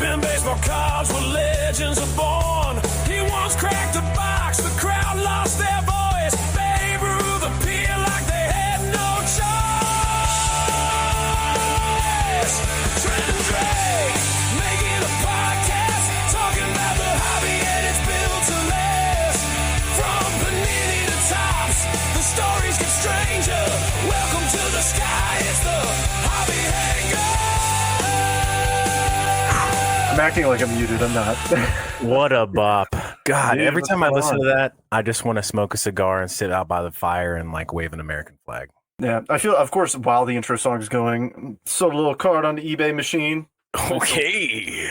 Been baseball cards where legends are born. He once cracked a box, the crowd lost their voice. Babe Ruth appeared like they had no choice. Trent and Drake making a podcast, talking about the hobby and it's built to last. From panini to tops, the stories get stranger. Welcome to the sky, it's the Hobby Hangar. I'm acting like I'm muted. I'm not. What a bop. God, Dude, every what's time I going listen on? to that, I just want to smoke a cigar and sit out by the fire and like wave an American flag. Yeah, I feel, of course, while the intro song is going, sold a little card on the eBay machine. Okay.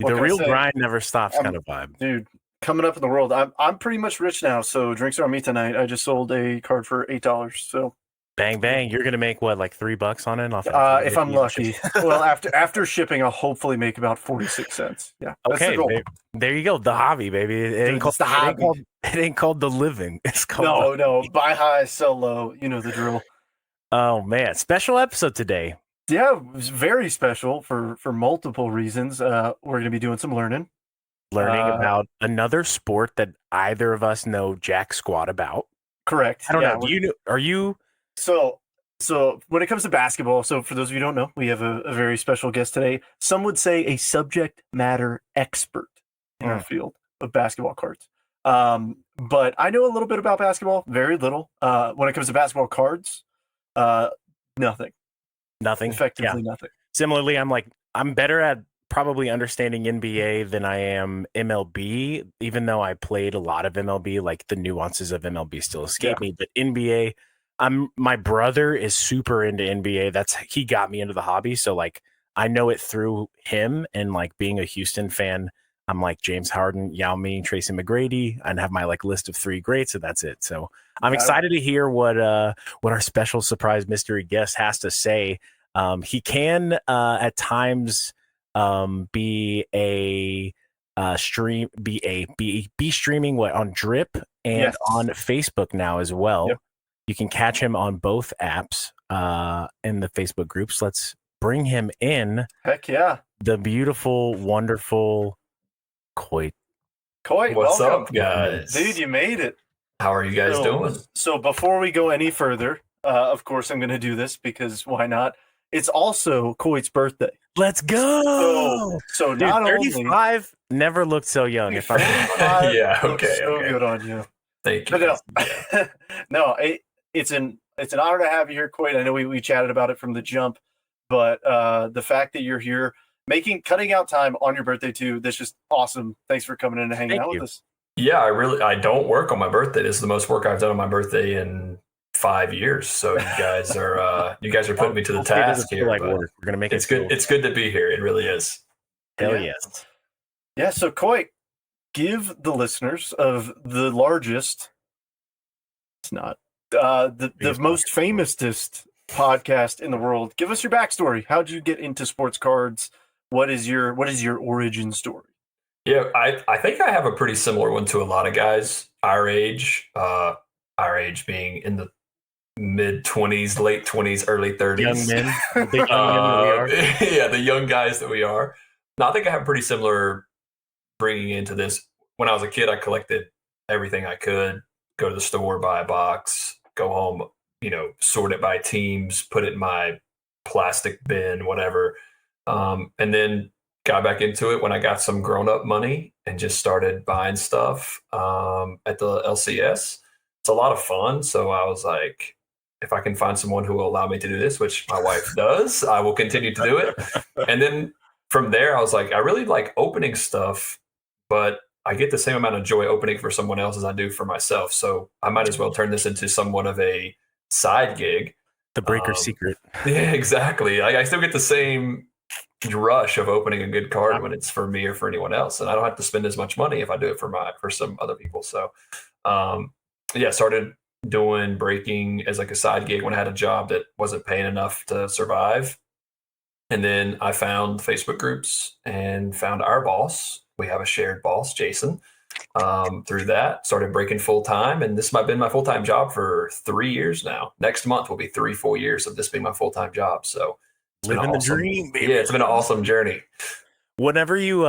What The can I real say? grind never stops kind of vibe. Dude, coming up in the world, I'm pretty much rich now, so drinks are on me tonight. I just sold a card for $8, so Bang, bang. You're going to make what, like $3 on it? Off if I'm lucky. Well, after shipping, I'll hopefully make about 46 cents. Yeah, that's the Okay, goal. there you go. The hobby, baby. It ain't, Dude, it's the hobby. it ain't called the living. It's called No, buy high, sell low. You know the drill. Oh, man. Special episode today. Yeah, it was very special for multiple reasons. We're going to be doing some learning. Learning about another sport that either of us know jack squat about. Correct. I don't Yeah, know. Do you know? Are you? So when it comes to basketball, so for those of you who don't know, we have a very special guest today. Some would say a subject matter expert in our field of basketball cards. But I know a little bit about basketball, very little. When it comes to basketball cards, nothing. Nothing. Effectively nothing. Similarly, I'm better at probably understanding NBA than I am MLB, even though I played a lot of MLB. Like the nuances of MLB still escape me, but NBA, my brother is super into NBA. He got me into the hobby, so like I know it through him. And like being a Houston fan, I'm like James Harden, Yao Ming, Tracy McGrady, and have my like list of 3 greats, and that's it. So I'm excited to hear what our special surprise mystery guest has to say. He can at times be streaming what on Drip and on Facebook now as well. Yep. You can catch him on both apps in the Facebook groups. Let's bring him in. Heck yeah. The beautiful, wonderful Coyte. Coyte, What's welcome. up, guys? Dude, you made it. How are you guys doing? So before we go any further, of course I'm going to do this because why not? It's also Coyte's birthday. Let's go. So Dude, not 35 never looked so young. If I'm Yeah, okay, So okay. good on you. Thank you. But no, it's an honor to have you here, Coyte. I know we chatted about it from the jump, but the fact that you're here, cutting out time on your birthday too, that's just awesome. Thanks for coming in and hanging out with us. Yeah, I don't work on my birthday. This is the most work I've done on my birthday in 5 years. So you guys are putting me to the task here. Like but work. We're gonna make it's it good. cool. It's good to be here. It really is. Hell Yeah. yes. Yeah, so Coyte, give the listeners of the largest, it's not, the most famousest podcast in the world, give us your backstory. How'd you get into sports cards? What is your origin story? Yeah, I think I have a pretty similar one to a lot of guys our age being in the mid 20s, late 20s, early 30s. Young men. The young men that we are. Yeah, the young guys that we are. No, I think I have pretty similar bringing into this. When I was a kid, I collected everything I could, go to the store, buy a box, go home, sort it by teams, put it in my plastic bin, whatever. And then got back into it when I got some grown-up money and just started buying stuff at the LCS. It's a lot of fun. So I was like, if I can find someone who will allow me to do this, which my wife does, I will continue to do it. And then from there, I was like, I really like opening stuff, but I get the same amount of joy opening for someone else as I do for myself. So I might as well turn this into somewhat of a side gig. The breaker secret. Yeah, exactly. I still get the same rush of opening a good card when it's for me or for anyone else, and I don't have to spend as much money if I do it for some other people. So, started doing breaking as like a side gig when I had a job that wasn't paying enough to survive. And then I found Facebook groups and found our boss. We have a shared boss, Jason. Through that, started breaking full time, and this might have been my full time job for 3 years now. Next month will be 3 full years of this being my full time job. So living the dream, baby. Yeah, it's been an awesome journey. Whenever you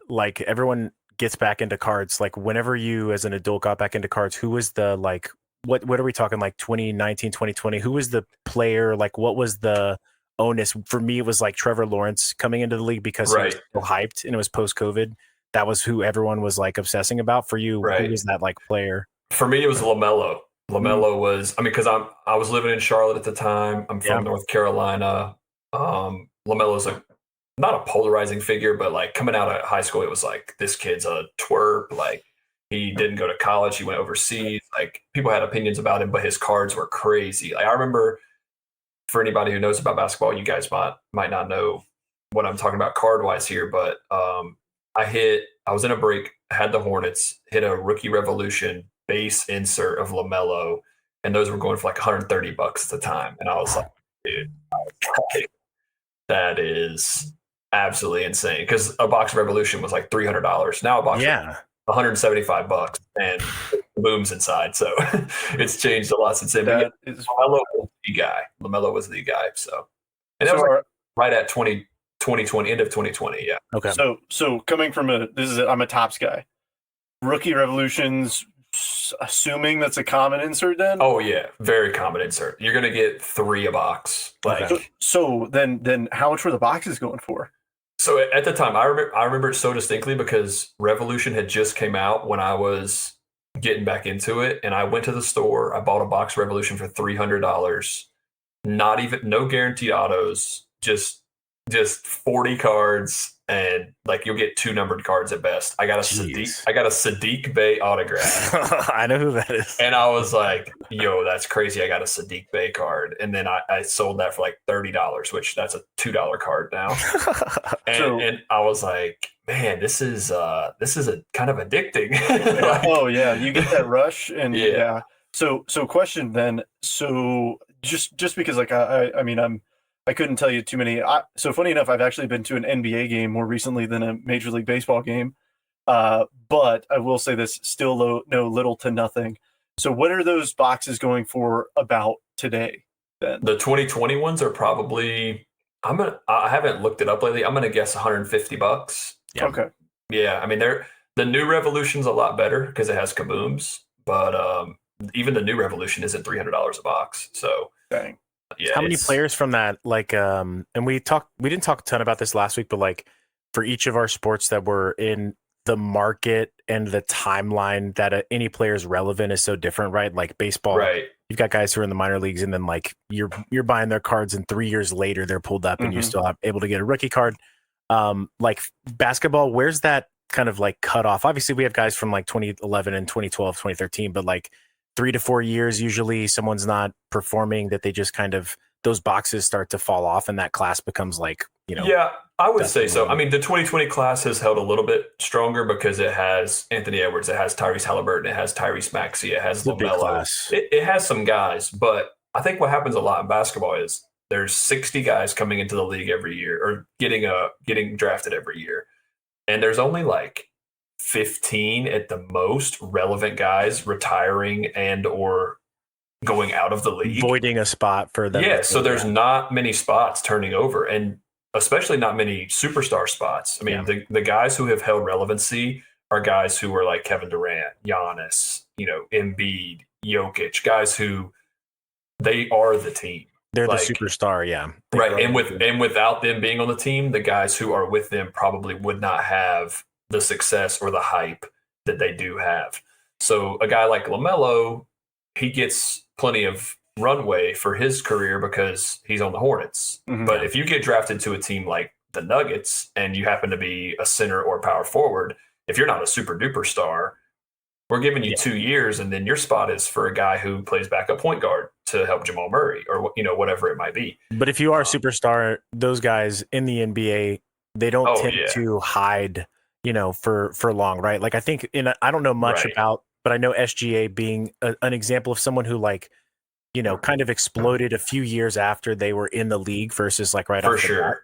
like everyone gets back into cards, like whenever you as an adult got back into cards, who was the like what are we talking like 2019, 2020? Who was the player? Like what was the onus? For me, it was like Trevor Lawrence coming into the league because he was Right. so hyped and it was post COVID. That was who everyone was like obsessing about. For you, Right. who was that like player? For me, it was LaMelo. LaMelo was, I mean, because I was living in Charlotte at the time. I'm from North Carolina. LaMelo's not a polarizing figure, but like coming out of high school, it was like this kid's a twerp. Like he didn't go to college, he went overseas. Like people had opinions about him, but his cards were crazy. Like I remember, for anybody who knows about basketball, you guys might not know what I'm talking about card wise here, but I was in a break, had the Hornets, hit a rookie revolution base insert of LaMelo, and those were going for like $130 at the time. And I was like, dude, that is absolutely insane. Because a box revolution was like $300. Now a box $175 and booms inside. So it's changed a lot since then. LaMelo was the guy. LaMelo was the guy. So and that was like right at 2020, end of 2020. Yeah. Okay. So coming from I'm a Topps guy. Rookie revolutions, assuming that's a common insert then? Oh yeah, very common insert. You're gonna get 3 a box. Like so then how much were the boxes going for? So at the time, I remember it so distinctly because Revolution had just came out when I was getting back into it, and I went to the store. I bought a box Revolution for $300. No guaranteed autos, just 40 cards, and like you'll get 2 numbered cards at best. I got a Sadiq Bey autograph. I know who that is. And I was like, yo, that's crazy. I got a Sadiq Bey card. And then I sold that for like $30, which that's a $2 card now. and I was like, man, this is a kind of addicting. Oh yeah. You get that rush and yeah. So question then. So just because like, I couldn't tell you too many. So funny enough, I've actually been to an NBA game more recently than a Major League Baseball game. But I will say this, still know little to nothing. So what are those boxes going for about today then? The 2020 ones are probably, I haven't looked it up lately. I'm going to guess $150. Yeah. Okay. Yeah. I mean, the new Revolution's a lot better because it has kabooms, but even the new Revolution isn't $300 a box. So dang. Yeah, how many players from that, like, and we didn't talk a ton about this last week, but like for each of our sports that were in the market and the timeline that any player is relevant is so different, right? Like baseball, right? You've got guys who are in the minor leagues, and then like you're buying their cards, and 3 years later they're pulled up, and you're still able to get a rookie card. Like basketball, where's that kind of like cut off? Obviously, we have guys from like 2011 and 2012, 2013, but like 3 to 4 years, usually someone's not performing, that they just kind of, those boxes start to fall off and that class becomes like, Yeah, I would say so. I mean, the 2020 class has held a little bit stronger because it has Anthony Edwards, it has Tyrese Halliburton, it has Tyrese Maxey, it has LaMelo. It has some guys, but I think what happens a lot in basketball is there's 60 guys coming into the league every year or getting drafted every year. And there's only like 15 at the most relevant guys retiring and or going out of the league, voiding a spot for them. Yeah, so there's not many spots turning over, and especially not many superstar spots. I mean, the guys who have held relevancy are guys who are like Kevin Durant, Giannis, Embiid, Jokic, guys who they are the team. They're like, the superstar, yeah. Right, and without them being on the team, the guys who are with them probably would not have the success or the hype that they do have. So a guy like LaMelo, he gets plenty of runway for his career because he's on the Hornets. But if you get drafted to a team like the Nuggets and you happen to be a center or power forward, if you're not a super duper star, we're giving you 2 years, and then your spot is for a guy who plays backup point guard to help Jamal Murray or whatever it might be. But if you are a superstar, those guys in the NBA, they don't tend to hide for long, right? Like I think I don't know much about, but I know SGA being an example of someone who like, kind of exploded a few years after they were in the league versus like right off the bat.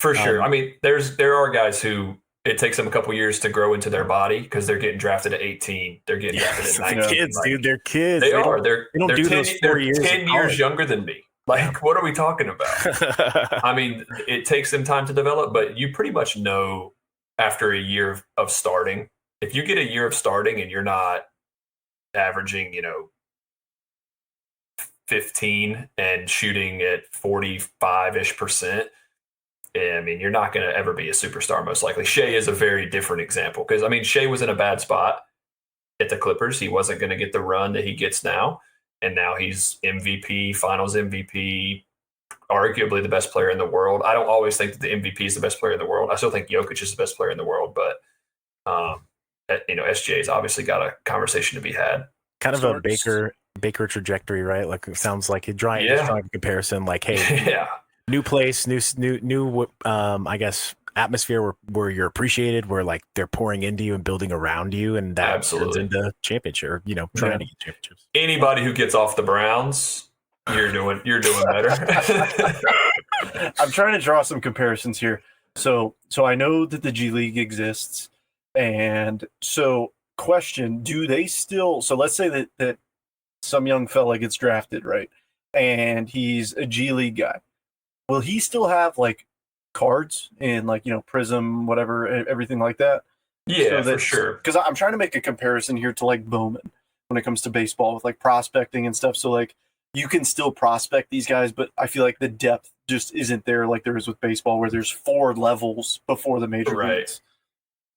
For sure. I mean, there are guys who it takes them a couple years to grow into their body because they're getting drafted at 18. They're getting drafted at 19. Kids, dude, they're kids. They are. They don't do those 4 years. 10 years younger than me. Like, what are we talking about? I mean, it takes them time to develop, but you pretty much know after a year of starting. If you get a year of starting and you're not averaging, 15 and shooting at 45-ish%, I mean, you're not going to ever be a superstar, most likely. Shea is a very different example because, I mean, Shea was in a bad spot at the Clippers. He wasn't going to get the run that he gets now. And now he's MVP, finals MVP, arguably the best player in the world. I don't always think that the MVP is the best player in the world. I still think Jokic is the best player in the world, but, SGA has obviously got a conversation to be had. Kind of a Baker trajectory, right? Like it sounds like he's drawing a comparison. Like, hey, new place, new I guess atmosphere where you're appreciated, where like they're pouring into you and building around you, and that turns into championship, or trying to get championships. Anybody who gets off the Browns, you're doing better. I'm trying to draw some comparisons here. So I know that the G League exists, and so question: do they still? So let's say that some young fella gets drafted, right, and he's a G League guy. Will he still have like cards and like Prism, whatever, everything like that? Yeah, for sure. Because I'm trying to make a comparison here to like Bowman when it comes to baseball with like prospecting and stuff. So like you can still prospect these guys, but I feel like the depth just isn't there like there is with baseball, where there's 4 levels before the major leagues.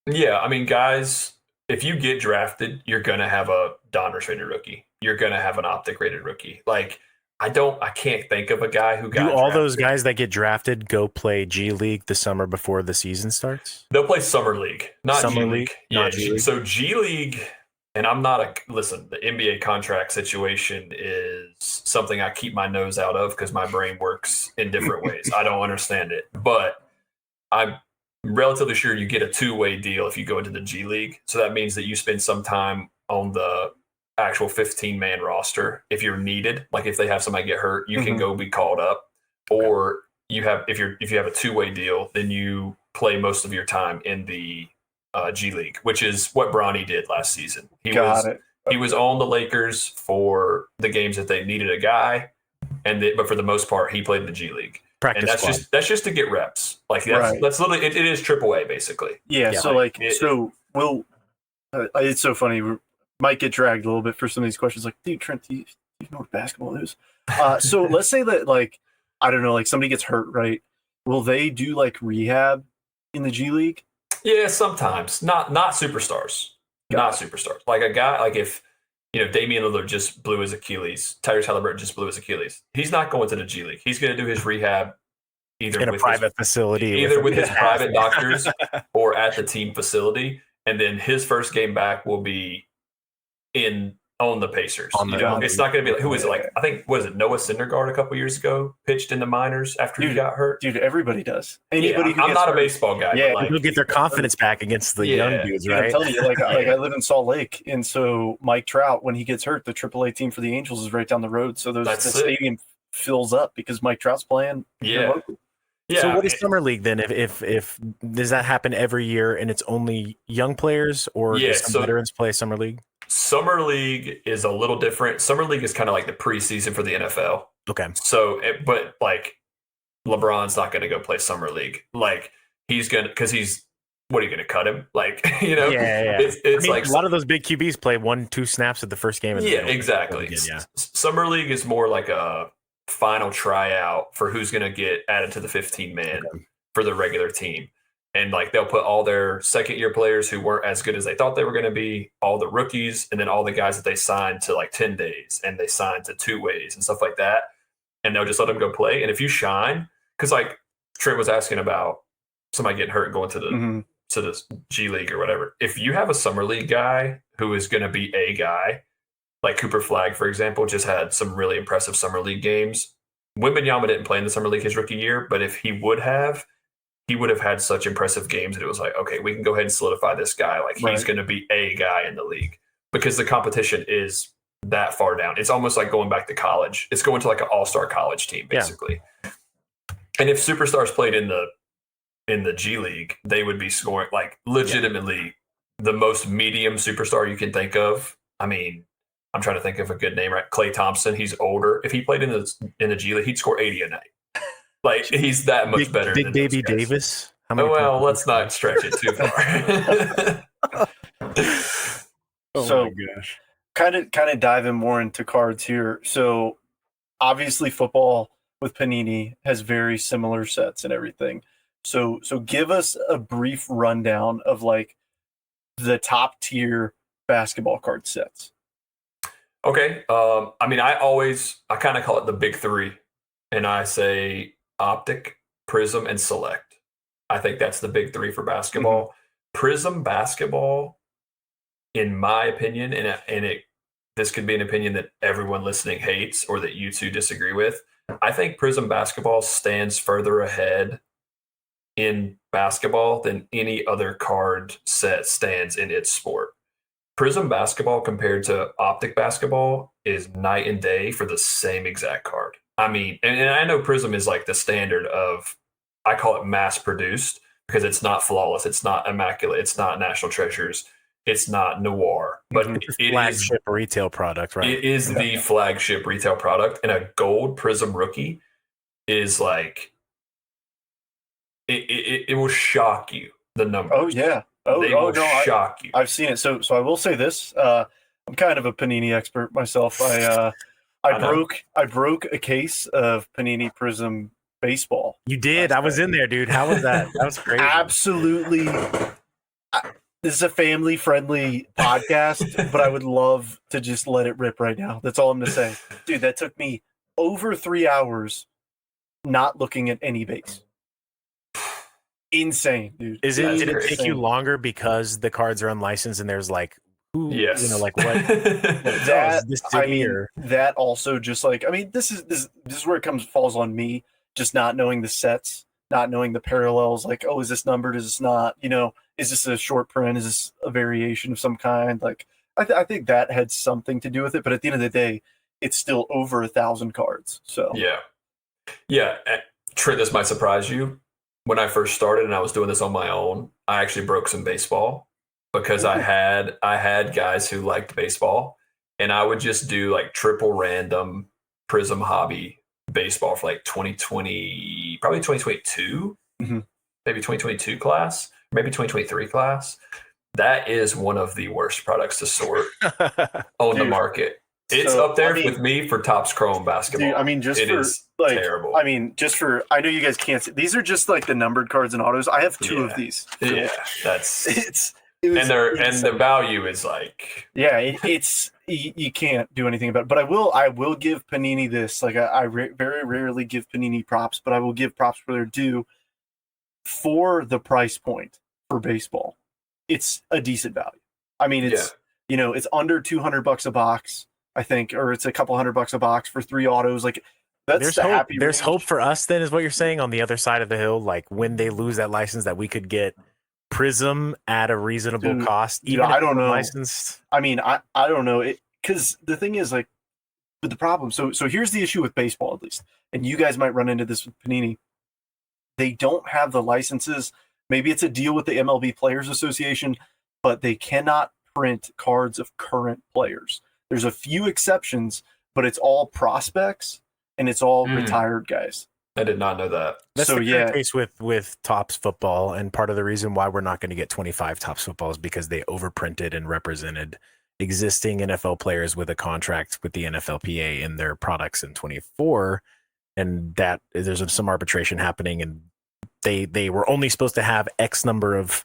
Yeah, I mean, guys, if you get drafted, you're gonna have a Donruss rated rookie. You're gonna have an Optic rated rookie. Like I can't think of a guy who got all those guys that get drafted go play G League the summer before the season starts? They'll play Summer League, not Summer G League. League. Yeah, G League. So G League, and listen, the NBA contract situation is something I keep my nose out of because my brain works in different ways. I don't understand it. But I'm relatively sure you get a 2-way deal if you go into the G League. So that means that you spend some time on the actual 15-man roster if you're needed. Like if they have somebody get hurt, you can go be called up. Or you have if you have a 2-way deal, then you play most of your time in the G League, which is what Bronny did last season. He was on the Lakers for the games that they needed a guy, but for the most part, he played in the G League. Practice and that's just to get reps. Like that's literally it is AAA basically. Yeah. So it's so funny. We might get dragged a little bit for some of these questions. Like, dude, Trent, do you know what basketball is? So let's say that like I don't know, like somebody gets hurt, right? Will they do like rehab in the G League? Yeah, sometimes. Not superstars. Not superstars. Like a guy, like if Damian Lillard just blew his Achilles, Tyrese Halliburton just blew his Achilles. He's not going to the G League. He's going to do his rehab either in a private facility, either with his private doctors or at the team facility, and then his first game back will be on the Pacers. It's not going to be like, who is it? Like I think was it Noah Syndergaard a couple years ago pitched in the minors after he got hurt. Dude, everybody does. Anybody I'm not a baseball guy. Yeah, people get their confidence back against the young dudes, right? I'm telling you, like I live in Salt Lake, and so Mike Trout, when he gets hurt, the AAA team for the Angels is right down the road. So the stadium fills up because Mike Trout's playing. Yeah. Yeah. So what is Summer League then? If does that happen every year and it's only young players, or do some veterans play Summer League? Summer League is a little different. Summer League is kind of like the preseason for the NFL. Okay. So, but like LeBron's not going to go play Summer League. Like what are you going to cut him? Like, Yeah. It's like a lot of those big QBs play 1-2 snaps at the first game. Exactly. Summer League is more like a final tryout for who's going to get added to the 15-man for the regular team. And like they'll put all their second-year players who weren't as good as they thought they were going to be, all the rookies, and then all the guys that they signed to like 10 days and they signed to 2-ways and stuff like that. And they'll just let them go play. And if you shine, because like Trent was asking about somebody getting hurt and going to the G League or whatever. If you have a Summer League guy who is going to be a guy, like Cooper Flagg, for example, just had some really impressive Summer League games. Wembanyama didn't play in the Summer League his rookie year, but if he would have had such impressive games that it was like, okay, we can go ahead and solidify this guy. Like he's going to be a guy in the league because the competition is that far down. It's almost like going back to college. It's going to like an all-star college team, basically. Yeah. And if superstars played in the G League, they would be scoring like legitimately the most medium superstar you can think of. I mean, I'm trying to think of a good name, right? Klay Thompson. He's older. If he played in the G League, he'd score 80 a night. Like he's that much better. Big Baby Davis. How many well, points let's not stretch it too far. Oh So- my gosh. kind of diving more into cards here. So obviously football with Panini has very similar sets and everything. So give us a brief rundown of like the top tier basketball card sets. Okay. I mean, I kind of call it the big three, and I say Optic, Prism, and Select. I think that's the big three for basketball. Prism basketball, in my opinion, this could be an opinion that everyone listening hates or that you two disagree with. I think Prism basketball stands further ahead in basketball than any other card set stands in its sport. Prism basketball compared to Optic basketball is night and day for the same exact card. I mean, and I know Prism is like the standard of, I call it mass produced because it's not flawless, it's not immaculate, it's not National Treasures, it's not Noir, but it is Flagship retail product, right? It is the flagship retail product, and a gold Prism rookie is like it will shock you, the number. Oh yeah. They will shock you. I've seen it. So I will say this. I'm kind of a Panini expert myself. I broke a case of Panini Prism baseball. You did. I was in there, dude. How was that? That was crazy. Absolutely. This is a family friendly podcast, but I would love to just let it rip right now. That's all I'm gonna say. Dude, that took me over 3 hours not looking at any base. Insane, dude. Did it Insane. take you longer because the cards are unlicensed and there's like who Yes. you know, like what That, this I city mean, or that also just like, I mean, this is where it falls on me, just not knowing the sets, not knowing the parallels. Like, oh, is this numbered? Is this not? You know, is this a short print? Is this a variation of some kind? Like, I think that had something to do with it. But at the end of the day, it's still over 1,000 cards. So yeah. Trent, this might surprise you. When I first started and I was doing this on my own, I actually broke some baseball because I had guys who liked baseball, and I would just do like triple random Prism Hobby baseball for like 2020, probably 2022, maybe 2022 class, maybe 2023 class. That is one of the worst products to sort on the market. It's So, up there I mean, with me for Topps Chrome basketball. dude, I mean, just it for is like, terrible. I mean, just for, I know you guys can't see. These are just like the numbered cards and autos. I have two of these. Yeah, that's It was and the value is like it's you can't do anything about it. But I will give Panini this. Like very rarely give Panini props, but I will give props where they're due. For the price point for baseball, it's a decent value. I mean, it's it's under $200 a box, I think, or it's a couple $100 a box for 3 autos. Like that's there's the hope. happy There's range. hope for us then, is what you're saying, on the other side of the hill. Like when they lose that license, that we could get Prism at a reasonable cost, even if I don't know. licensed. I mean, I don't know it, because the thing is, like, but the problem. So here's the issue with baseball, at least, and you guys might run into this with Panini. They don't have the licenses. Maybe it's a deal with the MLB Players Association, but they cannot print cards of current players. There's a few exceptions, but it's all prospects and it's all retired guys. I did not know that. That's the case with Topps football, and part of the reason why we're not going to get 25 Topps football is because they overprinted and represented existing NFL players with a contract with the NFLPA in their products in 24, and that there's some arbitration happening, and they were only supposed to have X number of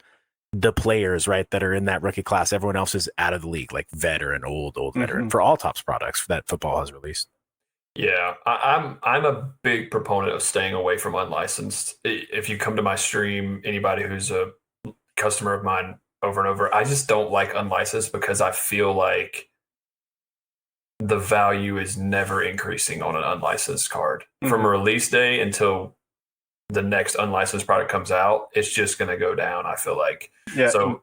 the players, right, that are in that rookie class. Everyone else is out of the league, like veteran, old veteran, for all Topps products that football has released. Yeah, I'm a big proponent of staying away from unlicensed. If you come to my stream, anybody who's a customer of mine over and over, I just don't like unlicensed because I feel like the value is never increasing on an unlicensed card. From release day until the next unlicensed product comes out, it's just going to go down, I feel like. Yeah. So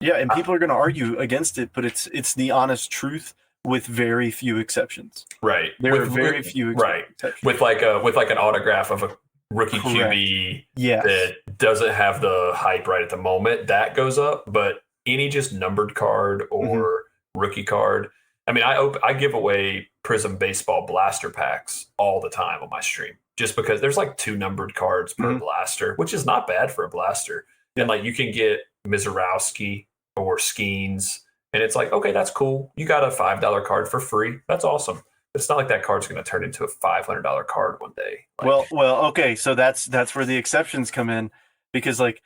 and people are going to argue against it, but it's the honest truth with very few exceptions. Right. There are very few exceptions. With like an autograph of a rookie QB that doesn't have the hype right at the moment, that goes up. But any just numbered card or rookie card, I mean, I give away Prism baseball blaster packs all the time on my stream. just because there's like 2 numbered cards per blaster, which is not bad for a blaster. And like you can get Mizorowski or Skeens, and it's like, okay, that's cool. You got a $5 card for free. That's awesome. It's not like that card's going to turn into a $500 card one day. Like, well, okay. So that's where the exceptions come in, because like,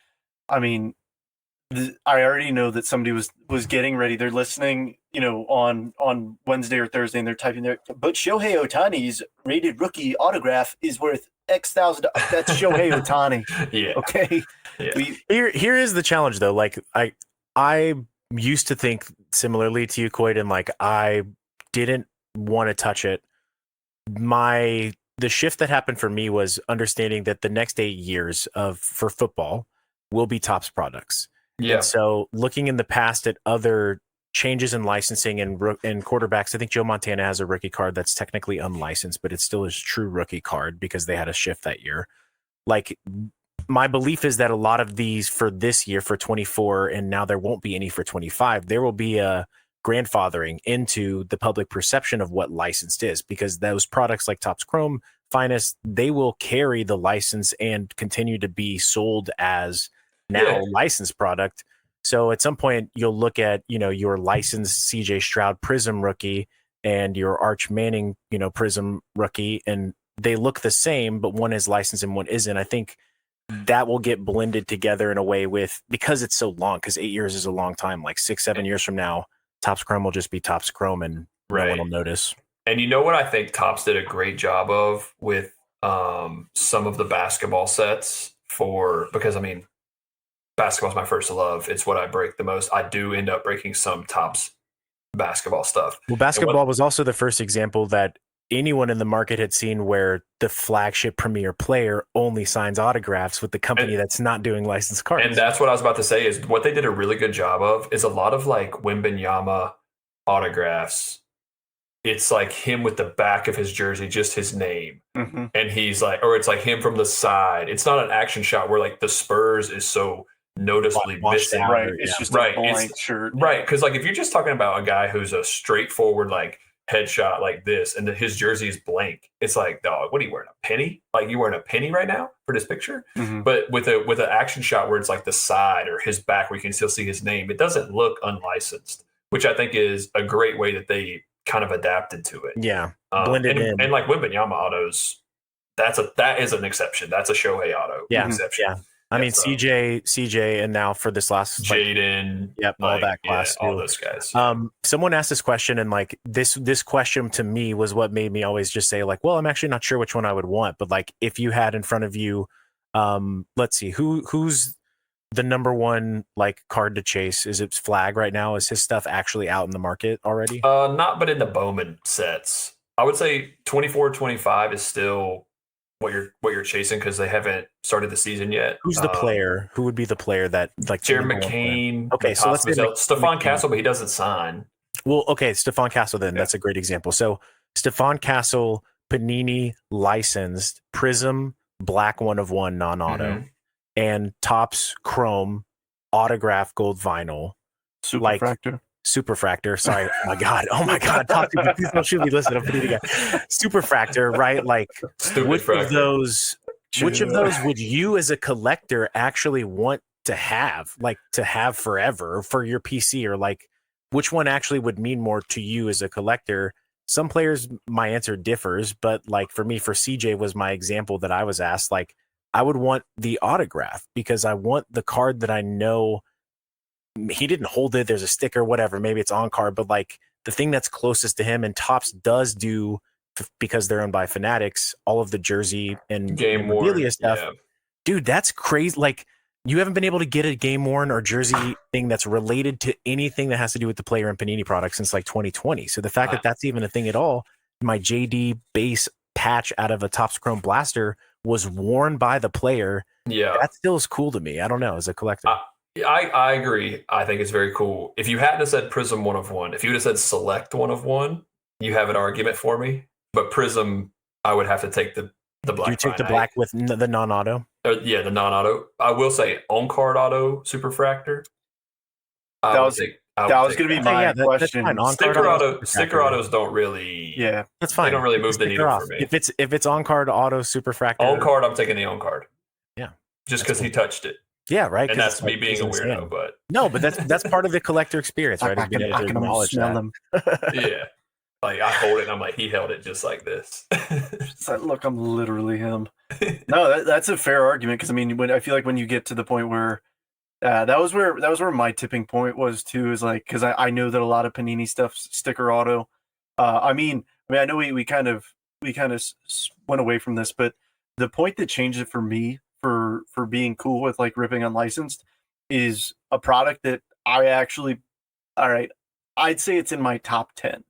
I mean, I already know that somebody was getting ready. They're listening, on Wednesday or Thursday, and they're typing there. But Shohei Ohtani's rated rookie autograph is worth X thousand. That's Shohei Ohtani. Yeah. Okay. Yeah. Here is the challenge though. Like I used to think similarly to you, Coyte, and like I didn't want to touch it. The shift that happened for me was understanding that the next 8 years for football will be Topps products. Yeah. And so looking in the past at other changes in licensing and quarterbacks, I think Joe Montana has a rookie card that's technically unlicensed, but it's still his true rookie card because they had a shift that year. Like, my belief is that a lot of these for this year, for 24, and now there won't be any for 25, there will be a grandfathering into the public perception of what licensed is, because those products like Topps Chrome, Finest, they will carry the license and continue to be sold as now licensed product. So at some point you'll look at, your licensed CJ Stroud Prism rookie and your Arch Manning, Prism rookie, and they look the same, but one is licensed and one isn't. I think that will get blended together in a way because it's so long, because 8 years is a long time, like 6-7 years from now, Topps Chrome will just be Topps Chrome and no one will notice. And you know what I think Topps did a great job of with some of the basketball sets because I mean, basketball's my first love. It's what I break the most. I do end up breaking some Topps basketball stuff. Well, basketball was also the first example that anyone in the market had seen where the flagship premier player only signs autographs with the company that's not doing licensed cards. And that's what I was about to say is what they did a really good job of is a lot of like Wembanyama autographs. It's like him with the back of his jersey, just his name. Mm-hmm. And he's like, or it's like him from the side. It's not an action shot where like the Spurs is so noticeably missing. Right. It's just a blank shirt. Right. Because like if you're just talking about a guy who's a straightforward like headshot like this and his jersey is blank, it's like, dog, what are you wearing, a penny? Like you wearing a penny right now for this picture? Mm-hmm. But with an action shot where it's like the side or his back where you can still see his name, it doesn't look unlicensed, which I think is a great way that they kind of adapted to it. Yeah. Blended in. And like Wembanyama autos, that is an exception. That's a Shohei auto exception. Yeah. I mean, CJ, and now for this last Jaden, all that class, all those guys. Someone asked this question, and like this question to me was what made me always just say like, well, I'm actually not sure which one I would want, but like if you had in front of you, let's see, who's the number one like card to chase? Is it Flag right now? Is his stuff actually out in the market already? Not, but in the Bowman sets, I would say 24-25 is still what you're chasing because they haven't started the season yet. Who's the player? Who would be the player that like Jared McCain? Okay, so let's say Stephon Castle, but he doesn't sign. Well, okay, Stephon Castle then. That's a great example. So Stephon Castle, Panini licensed, Prism, black 1 of 1 non-auto, and Topps Chrome autograph gold vinyl. Superfractor. Sorry. Oh my God. Please don't shoot me. Listen, I'm putting it again. Superfractor, right? Like, which of those would you as a collector actually want to have forever for your PC, or like, which one actually would mean more to you as a collector? Some players, my answer differs, but like for me, for CJ was my example that I was asked, like, I would want the autograph because I want the card that I know he didn't hold it. There's a sticker, whatever. Maybe it's on card, but like the thing that's closest to him, and Topps does do, because they're owned by Fanatics, all of the jersey and memorabilia stuff. Yeah. Dude, that's crazy. Like, you haven't been able to get a game worn or jersey thing that's related to anything that has to do with the player and Panini product since like 2020. So the fact that that's even a thing at all, my JD base patch out of a Topps Chrome blaster was worn by the player. Yeah, that still is cool to me. I don't know, as a collector. I agree. I think it's very cool. If you hadn't have said Prism 1 of 1, if you would have said Select 1 of 1, you have an argument for me. But Prism, I would have to take the black. Do you take the black with the non-auto? The non-auto. I will say on-card auto Superfractor. I That was going to be my question. Sticker autos don't really. Yeah, that's fine. They don't really move the needle for me. If it's on card auto superfractor. On card, I'm taking the on card. Yeah, just because he touched it. Yeah, right. And that's me being a weirdo, but no, but that's part of the collector experience, right? I can acknowledge smell them. Yeah, like I hold it and I'm like, he held it just like this. It's like, look, I'm literally him. No, that's a fair argument because I mean, I feel like when you get to the point where that was where my tipping point was too, is like because I know that a lot of Panini stuff sticker auto. I mean, I know we kind of went away from this, but the point that changed it for me for being cool with like ripping unlicensed is a product that I actually, all right, I'd say it's in my top 10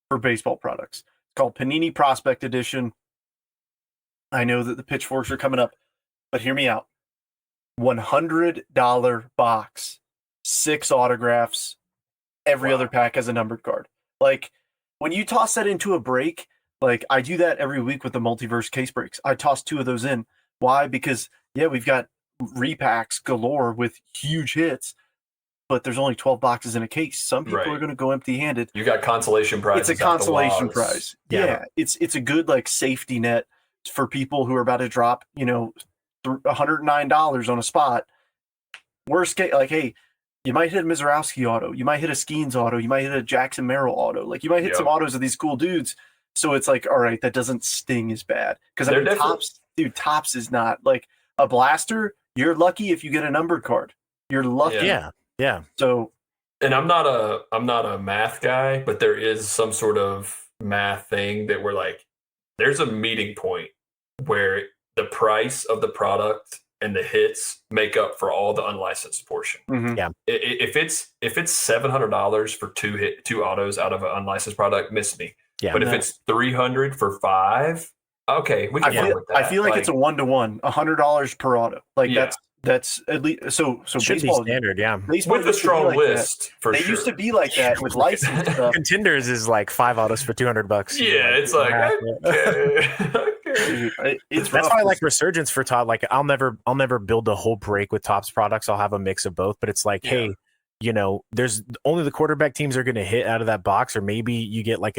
for baseball products. It's called Panini Prospect Edition. I know that the pitchforks are coming up, but hear me out. $100 box, 6 autographs, every other pack has a numbered card. Like when you toss that into a break, like I do that every week with the multiverse case breaks. I toss 2 of those in. Why? Because yeah, we've got repacks galore with huge hits, but there's only 12 boxes in a case. Some people are going to go empty-handed. You got consolation prizes. It's a consolation prize. Yeah. It's a good like safety net for people who are about to drop, $109 on a spot. Worst case, like, hey, you might hit a Mizorowski auto, you might hit a Skeens auto, you might hit a Jackson Merrill auto. Like you might hit some autos of these cool dudes. So it's like, all right, that doesn't sting as bad. Because I mean, Topps is not like a blaster. You're lucky if you get a numbered card. You're lucky. Yeah. So, and I'm not a math guy, but there is some sort of math thing that we're like, there's a meeting point where the price of the product and the hits make up for all the unlicensed portion. Mm-hmm. Yeah. If it's $700 for 2 autos out of an unlicensed product, miss me. Yeah. But if it's $300 for 5, okay, we can work with that. I feel like it's a 1-to-1, $100 per auto. Like that's at least so should baseball be standard, yeah. With a strong list for sure. They used to be like that with licensed stuff. Contenders is like 5 autos for $200. Yeah, it's like okay. That's why I like Resurgence for Todd. Like I'll never build a whole break with Topps products. I'll have a mix of both, but it's like, hey, there's only the quarterback teams are going to hit out of that box, or maybe you get like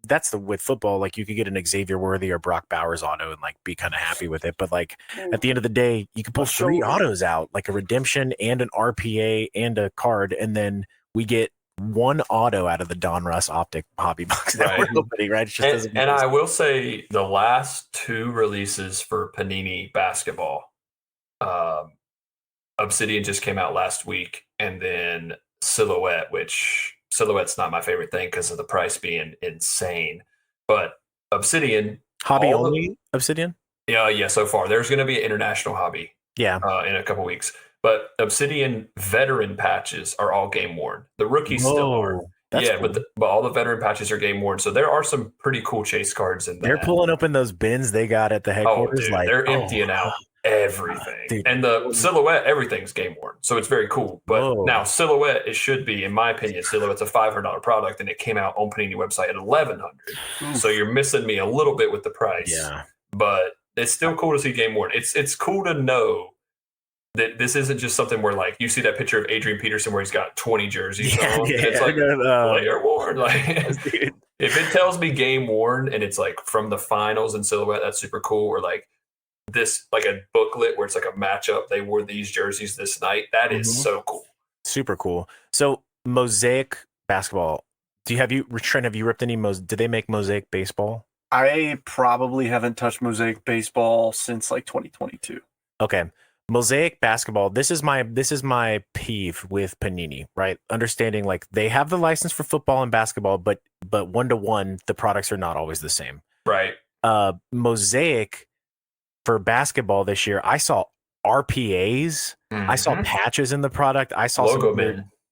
that's with football, like you could get an Xavier Worthy or Brock Bowers auto and like be kind of happy with it. But like at the end of the day, you can pull 3 autos out, like a redemption and an RPA and a card, and then we get 1 auto out of the Don Russ Optic hobby box that we're opening, right? It just doesn't. And I will say the last 2 releases for Panini basketball, Obsidian just came out last week, and then Silhouette, which Silhouette's not my favorite thing because of the price being insane. But Obsidian. Hobby only Obsidian? Yeah, so far. There's going to be an international hobby in a couple weeks. But Obsidian veteran patches are all game worn. The rookies still aren't. Cool. But all the veteran patches are game worn. So there are some pretty cool chase cards in there. They're pulling open those bins they got at the headquarters. They're emptying out everything. Dude. And the Silhouette, everything's game worn. So it's very cool. But now Silhouette, it should be, in my opinion, Silhouette's a $500 product, and it came out on Panini website at $1,100. So you're missing me a little bit with the price. Yeah. But it's still cool to see game worn. It's cool to know that this isn't just something where like you see that picture of Adrian Peterson where he's got 20 jerseys on. Yeah, it's like player worn. Like if it tells me game worn and it's like from the finals in Silhouette, that's super cool. Or like this, like a booklet where it's like a matchup. They wore these jerseys this night. That is so cool. Super cool. So Mosaic basketball. Have you ripped any? Did they make Mosaic baseball? I probably haven't touched Mosaic baseball since like 2022. Okay. Mosaic basketball. This is my peeve with Panini, right? Understanding like they have the license for football and basketball, but 1-to-1, the products are not always the same. Right. Mosaic for basketball this year, I saw RPAs. I saw patches in the product. I saw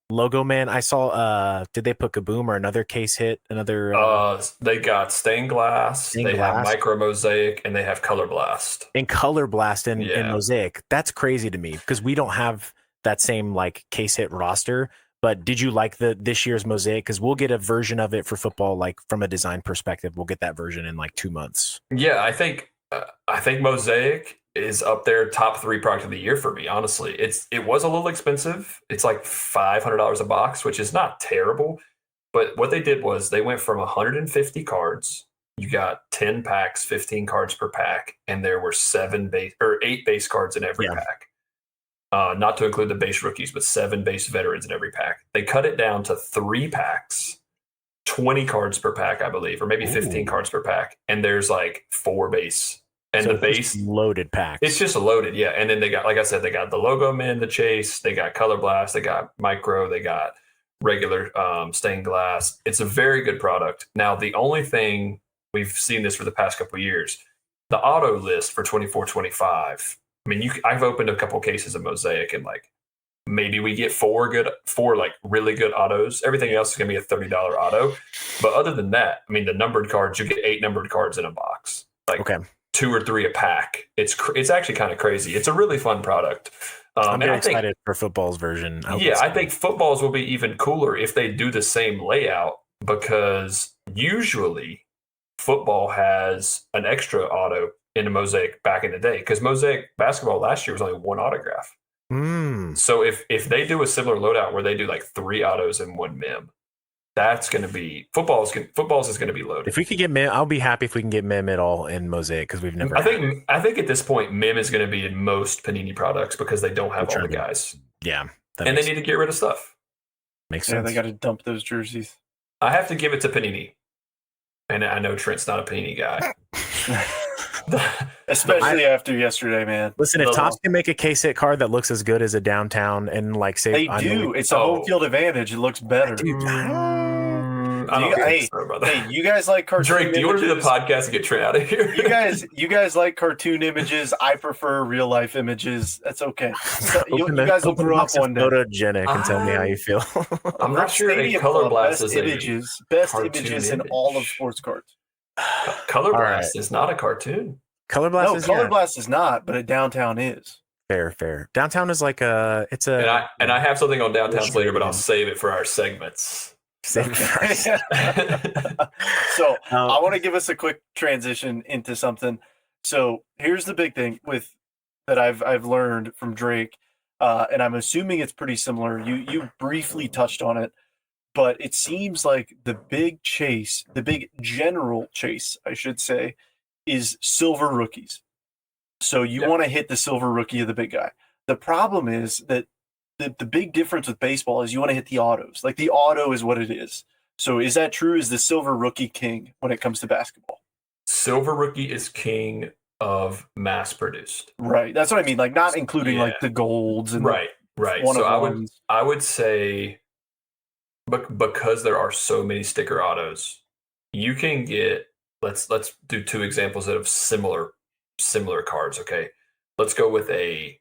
Logo Man. I saw did they put Kaboom or another case hit? They got stained glass, have micro mosaic, and they have color blast. And color blast in Mosaic. That's crazy to me because we don't have that same like case hit roster. But did you like this year's Mosaic? Because we'll get a version of it for football, like from a design perspective. We'll get that version in like 2 months. Yeah, I think Mosaic is up there top 3 product of the year for me. Honestly, it was a little expensive. It's like $500 a box, which is not terrible. But what they did was they went from 150 cards. You got 10 packs, 15 cards per pack, and there were 8 base cards in every pack. Not to include the base rookies, but 7 base veterans in every pack. They cut it down to 3 packs, 20 cards per pack, I believe, or maybe 15 cards per pack. And there's like 4 base. And So the base loaded packs. It's just a loaded, yeah. And then they got, like I said, they got the Logo Men, the Chase, they got Color Blast, they got Micro, they got regular stained glass. It's a very good product. Now, the only thing, we've seen this for the past couple of years, the auto list for 24-25. I mean, I've opened a couple cases of Mosaic, and like maybe we get 4 like really good autos. Everything else is going to be a $30 auto. But other than that, I mean, the numbered cards, you get 8 numbered cards in a box. Like 2 or 3 a pack. It's actually kind of crazy. It's a really fun product. I'm very excited for football's version. I think footballs will be even cooler if they do the same layout, because usually football has an extra auto in a Mosaic back in the day, because Mosaic basketball last year was only 1 autograph. So if they do a similar loadout where they do like 3 autos and 1 mem, that's going to be footballs is going to be loaded. If we could get mem, I'll be happy if we can get mem at all in Mosaic, because we've never. I think at this point mem is going to be in most Panini products because they don't have all the guys. Yeah, and they need to get rid of stuff. Makes sense. Yeah, they got to dump those jerseys. I have to give it to Panini, and I know Trent's not a Panini guy. Especially after yesterday, man. Listen, if Topps can make a case-hit card that looks as good as a downtown and like say they do, it's a home field advantage. It looks better. Dude, Hey, you guys like cartoon Drake, do you want to do the podcast and get Trent out of here? you guys like cartoon images. I prefer real life images. That's okay. So, you guys will grow up one day. Photogenic and tell me how you feel. I'm not sure a Color Blast is best images in all of sports cards. Color Blast is not a cartoon. Color Blast Blast is not, but a downtown is. Fair. Downtown is like and I have something on downtowns later, but I'll save it for our segments. Save it first. So I want to give us a quick transition into something. So here's the big thing that I've learned from Drake, and I'm assuming it's pretty similar. You briefly touched on it, but it seems like the big general chase, I should say, is silver rookies. So you want to hit the silver rookie of the big guy. The problem is that the big difference with baseball is you want to hit the autos. Like the auto is what it is. So is that true? Is the silver rookie king when it comes to basketball? Silver rookie is king of mass produced. Right. That's what I mean. Like not including like the golds and right. So I would say, because there are so many sticker autos, you can get, let's do 2 examples of similar cards. Okay. Let's go with a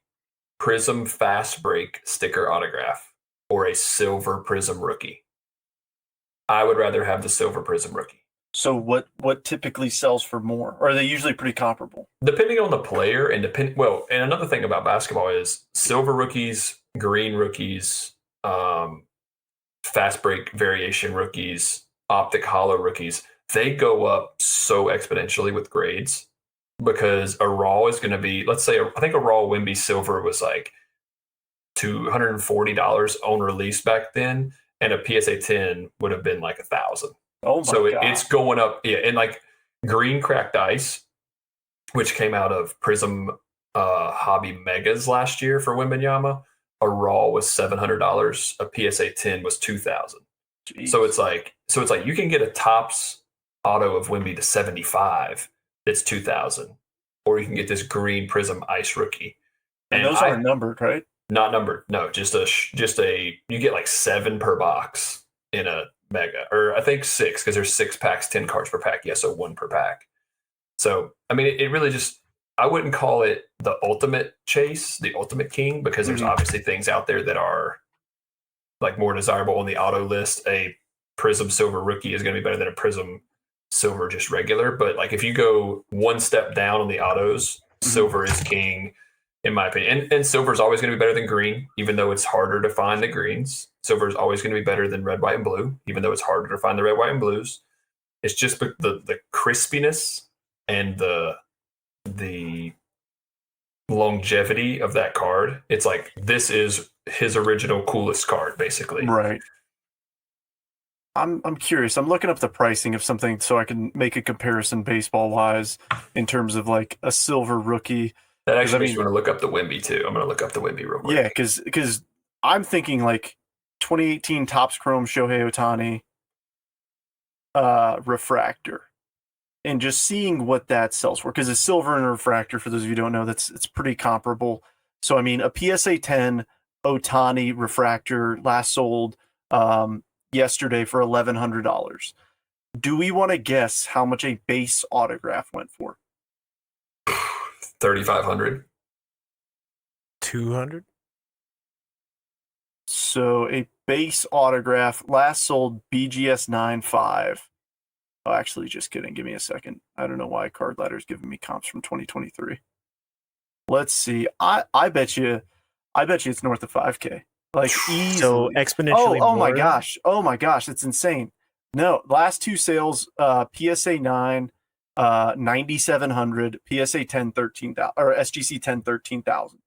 Prism Fast Break sticker autograph or a silver Prism rookie. I would rather have the silver Prism rookie. So what typically sells for more? Or are they usually pretty comparable? Depending on the player and and another thing about basketball is silver rookies, green rookies, fast break variation rookies, optic hollow rookies, they go up so exponentially with grades. Because a raw is going to be, let's say, I think a raw Wemby silver was like $240 on release back then, and a PSA 10 would have been like $1,000. Oh my so God. It's going up, and like green cracked ice, which came out of Prism Hobby Megas last year for Wembanyama, a raw was $700, a PSA 10 was $2,000. So it's like you can get a Topps auto of Wemby to 75. It's $2,000, or you can get this green Prism Ice rookie, and those aren't numbered, right? Not numbered, no. Just a you get like 7 per box in a mega, or I think 6 because there's 6 packs, 10 cards per pack. Yeah, so 1 per pack. So I mean, it really just, I wouldn't call it the ultimate chase, the ultimate king, because there's obviously things out there that are like more desirable on the auto list. A Prism Silver rookie is going to be better than a Prism Silver just regular, but like if you go one step down on the autos, silver is king in my opinion, and silver is always going to be better than green, even though it's harder to find the greens. Silver is always going to be better than red, white, and blue, even though it's harder to find the red, white, and blues. It's just the crispiness and the longevity of that card. It's like this is his original coolest card, basically. Right. I'm curious. I'm looking up the pricing of something so I can make a comparison baseball wise in terms of like a silver rookie. That actually makes me want to look up the Wemby too. I'm going to look up the Wemby real quick. Yeah, because I'm thinking like 2018 Topps Chrome Shohei Ohtani refractor, and just seeing what that sells for. Because a silver and a refractor, for those of you who don't know, it's pretty comparable. So I mean, a PSA 10 Ohtani refractor last sold yesterday for $1,100. Do we want to guess how much a base autograph went for? 3,500. 200. So a base autograph last sold BGS 9.5. Oh, actually, just kidding. Give me a second. I don't know why Card Ladder's giving me comps from 2023. Let's see. I bet you it's north of 5K. Like easily. So exponentially. Oh my gosh. Oh my gosh. It's insane. No, last two sales, PSA 9, 9,700, PSA 10, 13,000, or SGC 10, 13,000.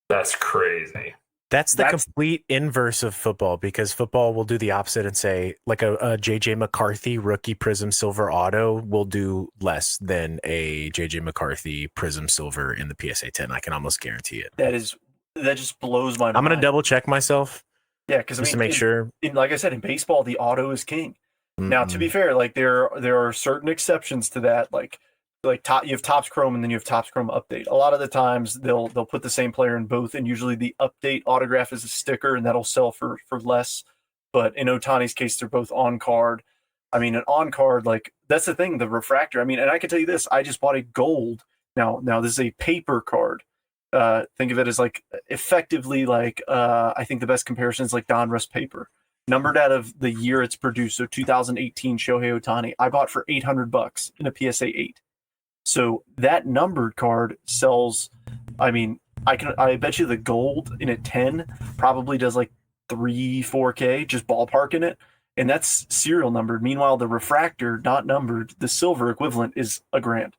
That's crazy. That's the complete inverse of football, because football will do the opposite and say like a JJ McCarthy rookie Prism Silver auto will do less than a JJ McCarthy Prism Silver in the PSA 10. I can almost guarantee it. That just blows my mind. I'm going to double check myself. Yeah, because to make sure. Like I said, in baseball, the auto is king. Mm-hmm. Now, to be fair, like there are certain exceptions to that. You have Topps Chrome and then you have Topps Chrome Update. A lot of the times they'll put the same player in both, and usually the Update autograph is a sticker, and that'll sell for less. But in Ohtani's case, they're both on card. I mean, an on card, like that's the thing, the refractor. I mean, and I can tell you this: I just bought a gold. Now this is a paper card. Think of it as like effectively like I think the best comparison is like Donruss paper, numbered out of the year it's produced. So 2018 Shohei Ohtani, I bought for $800 in a PSA 8. So that numbered card sells. I mean, I bet you the gold in a 10 probably does like 3-4K, just ballparking it, and that's serial numbered. Meanwhile, the refractor, not numbered, the silver equivalent is $1,000.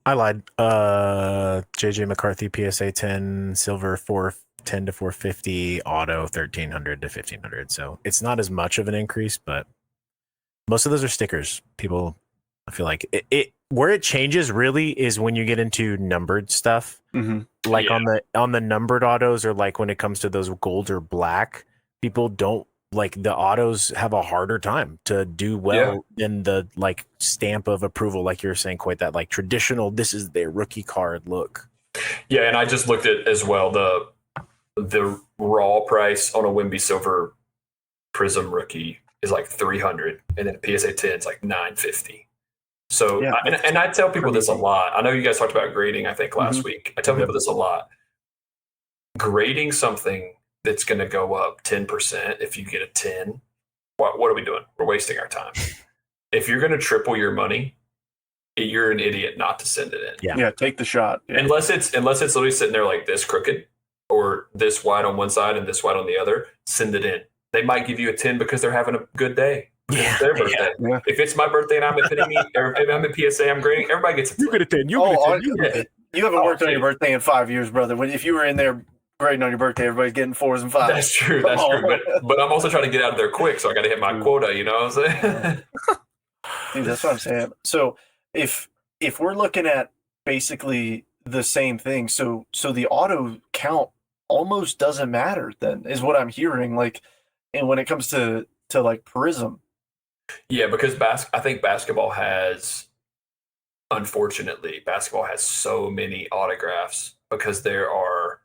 I lied. JJ McCarthy PSA 10 silver 410 to 450, auto 1,300 to 1,500. So it's not as much of an increase, but most of those are stickers. People, I feel like it where it changes really is when you get into numbered stuff. Mm-hmm. Like on the numbered autos, or like when it comes to those gold or black, people don't like the autos have a harder time to do well in the like stamp of approval, like you're saying, Coyte, that like traditional, this is their rookie card look. Yeah, and I just looked at as well the raw price on a Wemby Silver Prism rookie is like 300, and then a PSA 10 is like 950. So, and I tell people this a lot. I know you guys talked about grading, I think, last week. I tell people this a lot. Grading something that's going to go up 10% if you get a 10, what are we doing? We're wasting our time. If you're going to triple your money, you're an idiot not to send it in. Yeah, take the shot. Yeah. Unless it's literally sitting there like this crooked or this wide on one side and this wide on the other, send it in. They might give you a 10 because they're having a good day. It's their birthday. Yeah. If it's my birthday and I'm at Panini, or if I'm at PSA, I'm grading, everybody gets a 10. You get a 10. You haven't worked on your birthday in 5 years, brother. If you were in there grading on your birthday, everybody's getting 4s and 5s. That's true. But I'm also trying to get out of there quick, so I got to hit my quota. You know what I'm saying? Dude, that's what I'm saying. So if we're looking at basically the same thing, so the auto count almost doesn't matter then, is what I'm hearing. Like, and when it comes to like Prism. Yeah, because I think basketball has, unfortunately, so many autographs because there's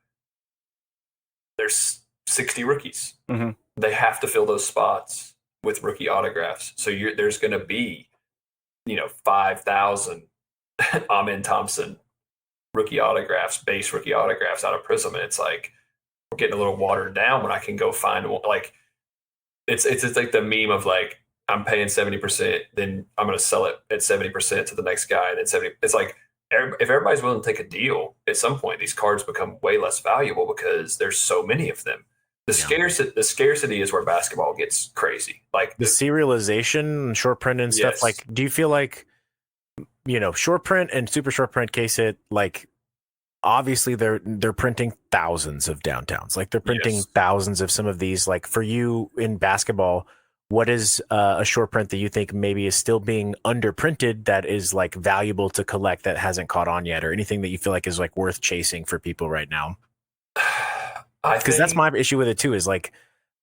60 rookies. Mm-hmm. They have to fill those spots with rookie autographs. So there's going to be, 5,000 Amen Thompson rookie autographs, base rookie autographs out of Prism, and it's like we're getting a little watered down when I can go find one. Like it's like the meme of like, I'm paying 70%, then I'm going to sell it at 70% to the next guy. And then 70, it's like, if everybody's willing to take a deal, at some point, these cards become way less valuable because there's so many of them. The scarcity is where basketball gets crazy. Like the serialization and short print and stuff. Like, do you feel like, short print and super short print case it, like obviously they're printing thousands of downtowns. Like they're printing thousands of some of these. Like for you in basketball, what is a short print that you think maybe is still being underprinted that is like valuable to collect that hasn't caught on yet, or anything that you feel like is like worth chasing for people right now? Because that's my issue with it too, is like,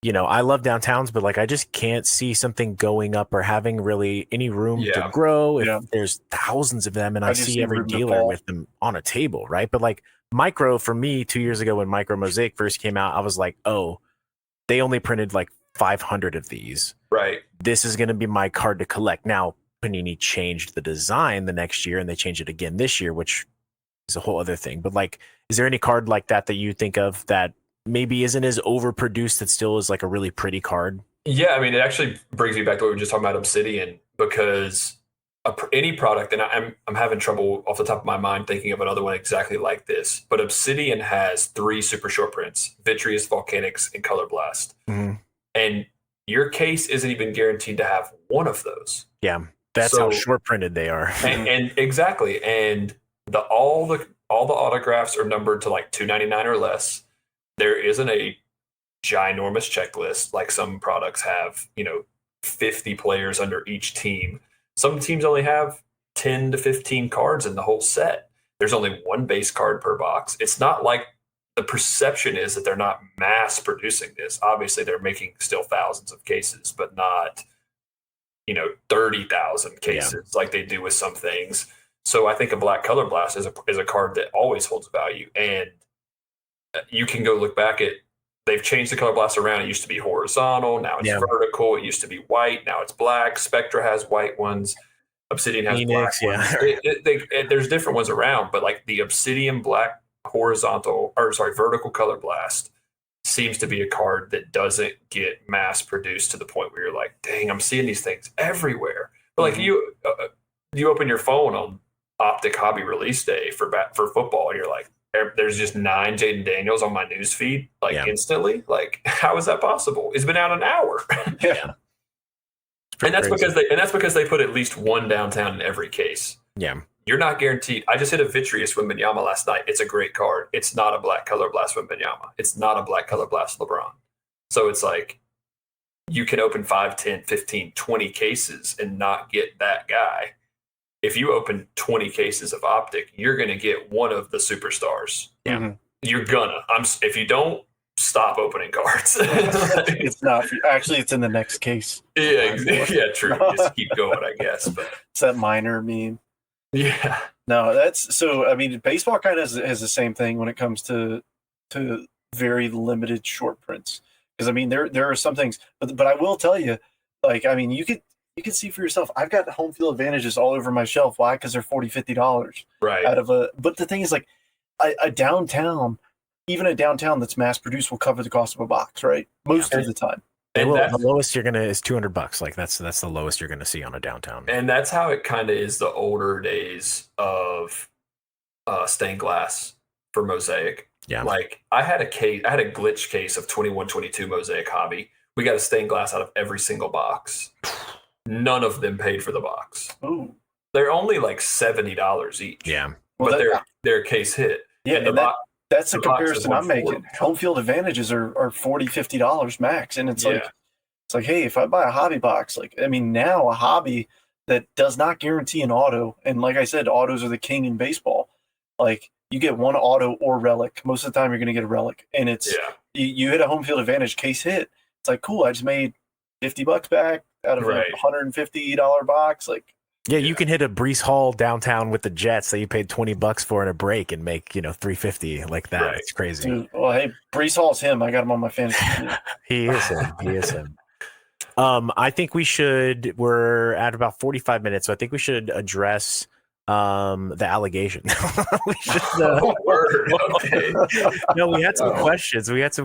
you know, I love downtowns, but like I just can't see something going up or having really any room to grow if there's thousands of them and I see every dealer with them on a table, right? But like micro, for me 2 years ago when Micro Mosaic first came out, I was like, oh, they only printed like 500 of these. Right. This is going to be my card to collect. Now, Panini changed the design the next year and they changed it again this year, which is a whole other thing. But like, is there any card like that that you think of that maybe isn't as overproduced that still is like a really pretty card? Yeah, I mean, it actually brings me back to what we were just talking about Obsidian, because any product, and I'm having trouble off the top of my mind thinking of another one exactly like this, but Obsidian has 3 super short prints: Vitreous, Volcanics, and Color Blast. Mm-hmm. And your case isn't even guaranteed to have one of those. Yeah, that's how short printed they are. and exactly, and all the autographs are numbered to like $2.99 or less. There isn't a ginormous checklist like some products have, 50 players under each team. Some teams only have 10 to 15 cards in the whole set. There's only one base card per box. It's not like the perception is that they're not mass producing this. Obviously, they're making still thousands of cases, but not, 30,000 cases like they do with some things. So I think a Black Color Blast is a card that always holds value. And you can go look back at, they've changed the Color Blast around. It used to be horizontal. Now it's vertical. It used to be white. Now it's black. Spectra has white ones. Obsidian has black ones. There's different ones around, but like the Obsidian Black vertical Color Blast seems to be a card that doesn't get mass produced to the point where you're like, dang, I'm seeing these things everywhere. But like you open your phone on Optic Hobby release day for football, and you're like, there's just 9 Jaden Daniels on my news feed, instantly. Like, how is that possible? It's been out an hour. Yeah. And that's because they put at least one downtown in every case. Yeah. You're not guaranteed. I just hit a Vitreous Wembanyama last night. It's a great card. It's not a Black Color Blast Wembanyama. It's not a Black Color Blast LeBron. So it's like you can open 5, 10, 15, 20 cases and not get that guy. If you open 20 cases of Optic, you're going to get one of the superstars. Yeah. Mm-hmm. You're gonna. If you don't, stop opening cards. It's not. Actually, it's in the next case. Yeah, true. Just keep going, I guess. But it's that minor meme. Yeah. No, that's so. I mean, baseball kind of has the same thing when it comes to very limited short prints. Because I mean, there are some things, but I will tell you, like, I mean, you can see for yourself. I've got home field advantages all over my shelf. Why? Because they're $40-$50. Right. But the thing is, like, a downtown, even a downtown that's mass produced will cover the cost of a box, right? Most of the time. And the lowest you're gonna is $200. Like that's the lowest you're gonna see on a downtown. And that's how it kind of is the older days of stained glass for Mosaic. Yeah. Like I had a glitch case of 21-22 Mosaic Hobby. We got a stained glass out of every single box. None of them paid for the box. Ooh. They're only like $70 each. Yeah. But they're case hit. Yeah, and that's the comparison I'm 140. making. Home field advantages are $40-$50 max, and it's like, hey, if I buy a hobby box, like, I mean, now a hobby that does not guarantee an auto, and like I said, autos are the king in baseball. Like, you get one auto or relic. Most of the time, you're going to get a relic, and it's you hit a home field advantage case hit. It's like, cool, I just made $50 back out of a $150 box, like. Yeah, you can hit a Breece Hall downtown with the Jets that you paid $20 for in a break and make, $350 like that. Right. It's crazy. Dude, well, hey, Breece Hall's him. I got him on my fantasy team. He is him. I think we're at about 45 minutes, so I think we should address the allegation. We should, okay. No, we had some questions. We asked for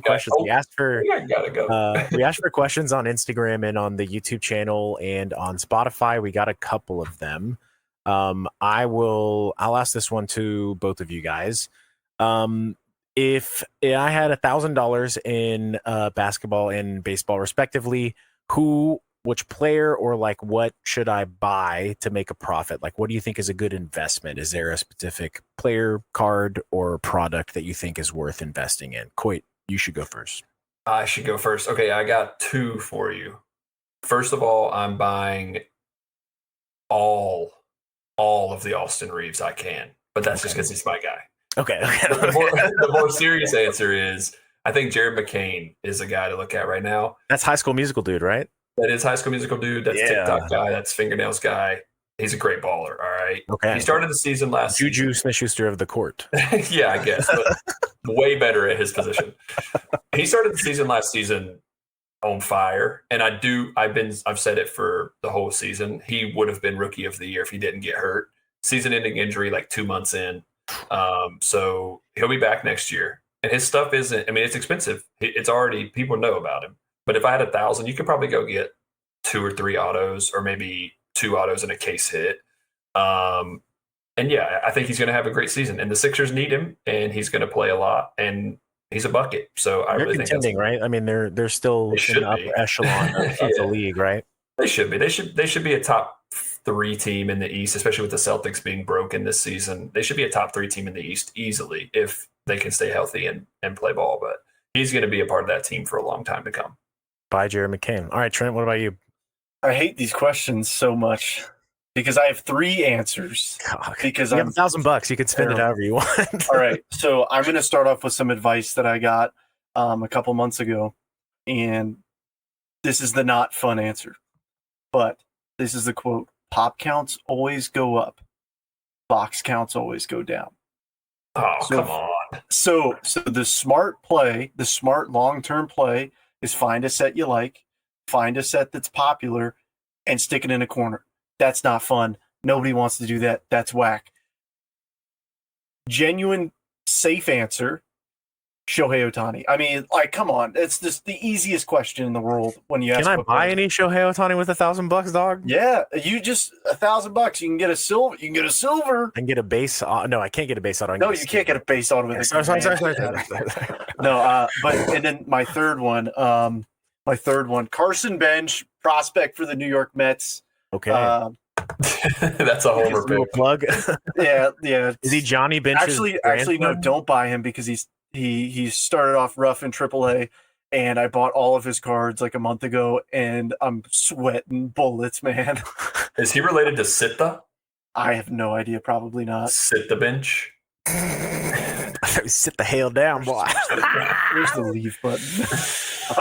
questions on Instagram and on the YouTube channel and on Spotify. We got a couple of them. I'll ask this one to both of you guys. If I had $1,000 in basketball and baseball respectively, who which player or like what should I buy to make a profit? Like, what do you think is a good investment? Is there a specific player, card, or product that you think is worth investing in? Coyte, you should go first. I should go first. Okay, I got two for you. First of all, I'm buying all of the Austin Reeves I can, but that's just because he's my guy. Okay. The more serious answer is I think Jared McCain is a guy to look at right now. That's High School Musical dude, right? That is High School Musical dude. That's TikTok guy. That's Fingernails guy. He's a great baller. All right. Okay. He started the season last Juju Smith-Schuster of the court. yeah, I guess, but way better at his position. He started the season last season on fire, and I've said it for the whole season. He would have been Rookie of the Year if he didn't get hurt. Season-ending injury, like 2 months in. So he'll be back next year. And his stuff isn't. I mean, it's expensive. It's already people know about him. But if I had 1,000, you could probably go get 2 or 3 autos, or maybe 2 autos and a case hit. And yeah, I think he's going to have a great season. And the Sixers need him, and he's going to play a lot. And he's a bucket. So I really think that's right. I mean, they're still in the upper echelon of the league, right? They should be. They should be a top 3 team in the East, especially with the Celtics being broken this season. They should be a top 3 team in the East easily if they can stay healthy and play ball. But he's going to be a part of that team for a long time to come. By Jared McCain. All right, Trent, what about you? I hate these questions so much because I have 3 answers. God, because you have $1,000. You can spend it however you want. All right. So I'm going to start off with some advice that I got a couple months ago. And this is the not fun answer. But this is the quote. Pop counts always go up. Box counts always go down. Oh, come on. So the smart play, the smart long-term play is find a set you like, find a set that's popular, and stick it in a corner. That's not fun. Nobody wants to do that. That's whack. Genuine, safe answer, Shohei Ohtani. I mean, like, come on. It's just the easiest question in the world when you ask. Can I buy any Shohei Ohtani with $1,000, dog? Yeah, you just $1,000. You can get a silver. You can get a silver. I can get a base. No, I can't get a base auto. No, you can't get a base auto with Sorry. No, but and then my third one, Carson Bench, prospect for the New York Mets. Okay. That's a homer pick. Plug. Yeah. Is he Johnny Bench's Actually, no. Don't buy him because he started off rough in AAA, and I bought all of his cards like a month ago, and I'm sweating bullets, man. Is he related to Sitta? I have no idea. Probably not. Sit the bench. Sit the hell down, boy. Where's the leave button?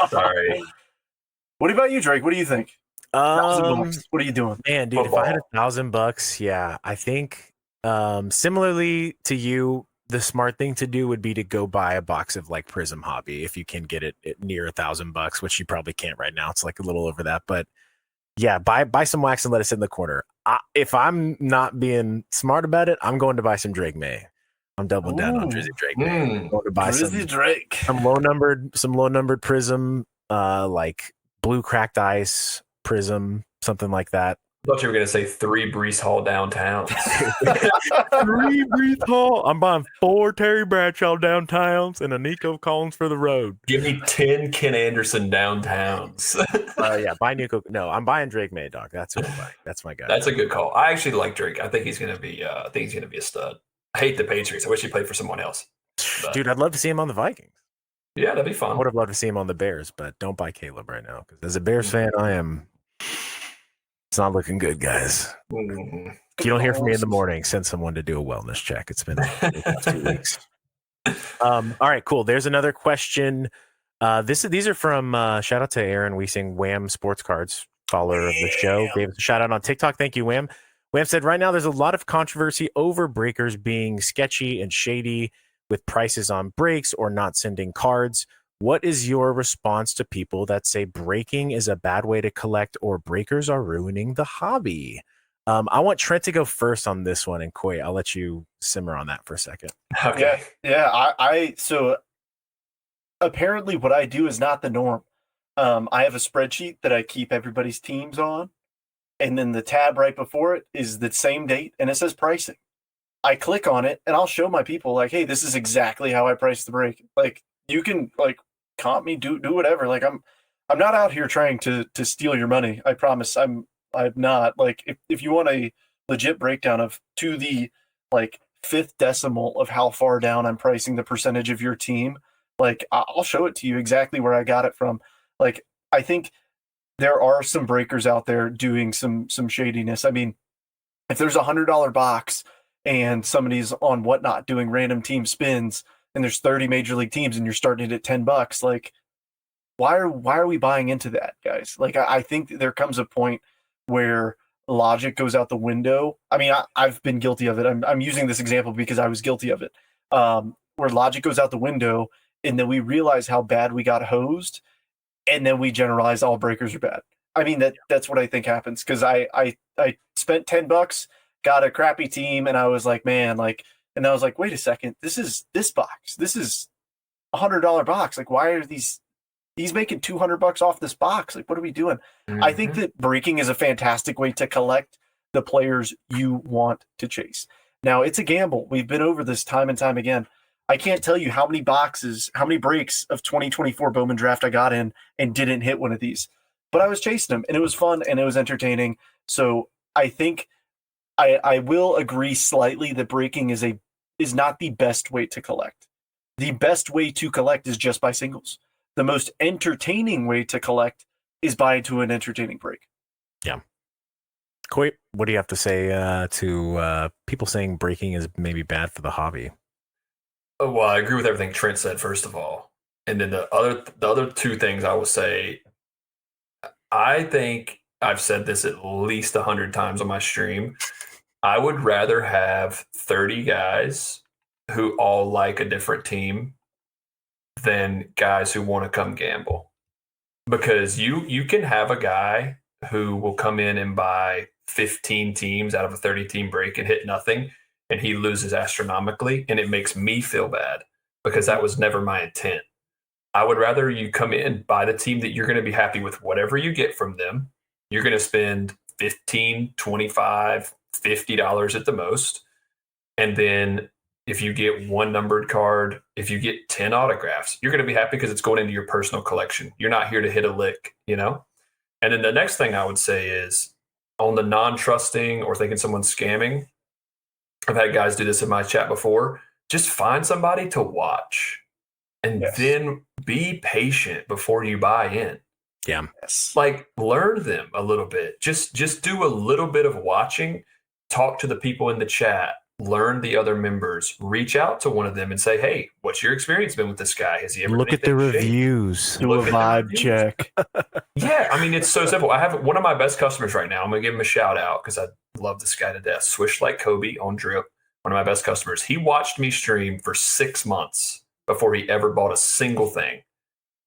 Sorry. What about you, Drake? What do you think? $1,000. What are you doing? Man, dude, if I had $1,000, yeah, I think similarly to you, the smart thing to do would be to go buy a box of like Prism Hobby if you can get it near $1,000, which you probably can't right now. It's like a little over that, but yeah, buy some wax and let it sit in the corner. If I'm not being smart about it, I'm going to buy some Drake May. I'm doubling down on Drizzy Drake May. I'm going to buy some low numbered Prism, like blue cracked ice Prism, something like that. I thought you were going to say 3 Brees Hall downtowns. 3 Brees Hall. I'm buying 4 Terry Bradshaw downtowns and a Nico Collins for the road. Give me 10 Ken Anderson downtowns. Yeah, buy Nico. No, I'm buying Drake May, dog. That's what I'm buying. That's my guy. That's a good call. I actually like Drake. I think he's going to be. I think he's going to be a stud. I hate the Patriots. I wish he played for someone else. But, dude, I'd love to see him on the Vikings. Yeah, that'd be fun. I would have loved to see him on the Bears, but don't buy Caleb right now because as a Bears fan, it's not looking good, guys. Mm-hmm. If you don't hear from me in the morning, send someone to do a wellness check. It's been 2 weeks. All right, cool. There's another question. These are from shout out to Aaron Wiesing, Wham Sports Cards, follower of the show. Gave us a shout out on TikTok. Thank you, Wham. Wham said, right now there's a lot of controversy over breakers being sketchy and shady with prices on breaks or not sending cards. What is your response to people that say breaking is a bad way to collect or breakers are ruining the hobby? I want Trent to go first on this one, and Coy, I'll let you simmer on that for a second. Okay. Yeah. So apparently what I do is not the norm. I have a spreadsheet that I keep everybody's teams on, and then the tab right before it is the same date, and it says pricing. I click on it, and I'll show my people, like, hey, this is exactly how I price the break. Like, you can, like, comp me, do whatever. Like, I'm not out here trying to steal your money. I promise. I'm not. Like, if you want a legit breakdown of to the like fifth decimal of how far down I'm pricing the percentage of your team, like I'll show it to you exactly where I got it from. Like, I think there are some breakers out there doing some shadiness. I mean, if there's $100 box and somebody's on Whatnot doing random team spins and there's 30 major league teams and you're starting it at $10, like why are we buying into that, guys? Like, I think there comes a point where logic goes out the window. I mean, I've been guilty of it. I'm using this example because I was guilty of it. Where logic goes out the window, and then we realize how bad we got hosed, and then we generalize all breakers are bad. I mean, that's what I think happens, because I spent $10, got a crappy team, and I was like, man, like, and I was like, wait a second, this is $100 box. Like, why are he's making $200 off this box? Like, what are we doing? Mm-hmm. I think that breaking is a fantastic way to collect the players you want to chase. Now, it's a gamble. We've been over this time and time again. I can't tell you how many breaks of 2024 Bowman draft I got in and didn't hit one of these, but I was chasing them and it was fun and it was entertaining. So I think I will agree slightly that breaking is not the best way to collect. The best way to collect is just by singles. The most entertaining way to collect is by into an entertaining break. Yeah. Coyte, what do you have to say to people saying breaking is maybe bad for the hobby? Oh, well, I agree with everything Trent said, first of all. And then the other two things I will say, I think I've said this at least 100 times on my stream. I would rather have 30 guys who all like a different team than guys who want to come gamble, because you can have a guy who will come in and buy 15 teams out of a 30 team break and hit nothing, and he loses astronomically, and it makes me feel bad because that was never my intent. I would rather you come in, buy the team that you're going to be happy with whatever you get from them. You're going to spend $15, $25, $50 at the most, and then if you get one numbered card, if you get 10 autographs, you're going to be happy because it's going into your personal collection. You're not here to hit a lick, you know? And then the next thing I would say is on the non-trusting or thinking someone's scamming, I've had guys do this in my chat before. Just find somebody to watch and then be patient before you buy in. Yeah. Like, learn them a little bit. Just do a little bit of watching, talk to the people in the chat, learn the other members, reach out to one of them and say, hey, what's your experience been with this guy? Has he ever look at the reviews? Do a vibe check. Yeah, I mean, it's so simple. I have one of my best customers right now. I'm going to give him a shout out because I love this guy to death. Swish Like Kobe on Drip, one of my best customers. He watched me stream for 6 months before he ever bought a single thing.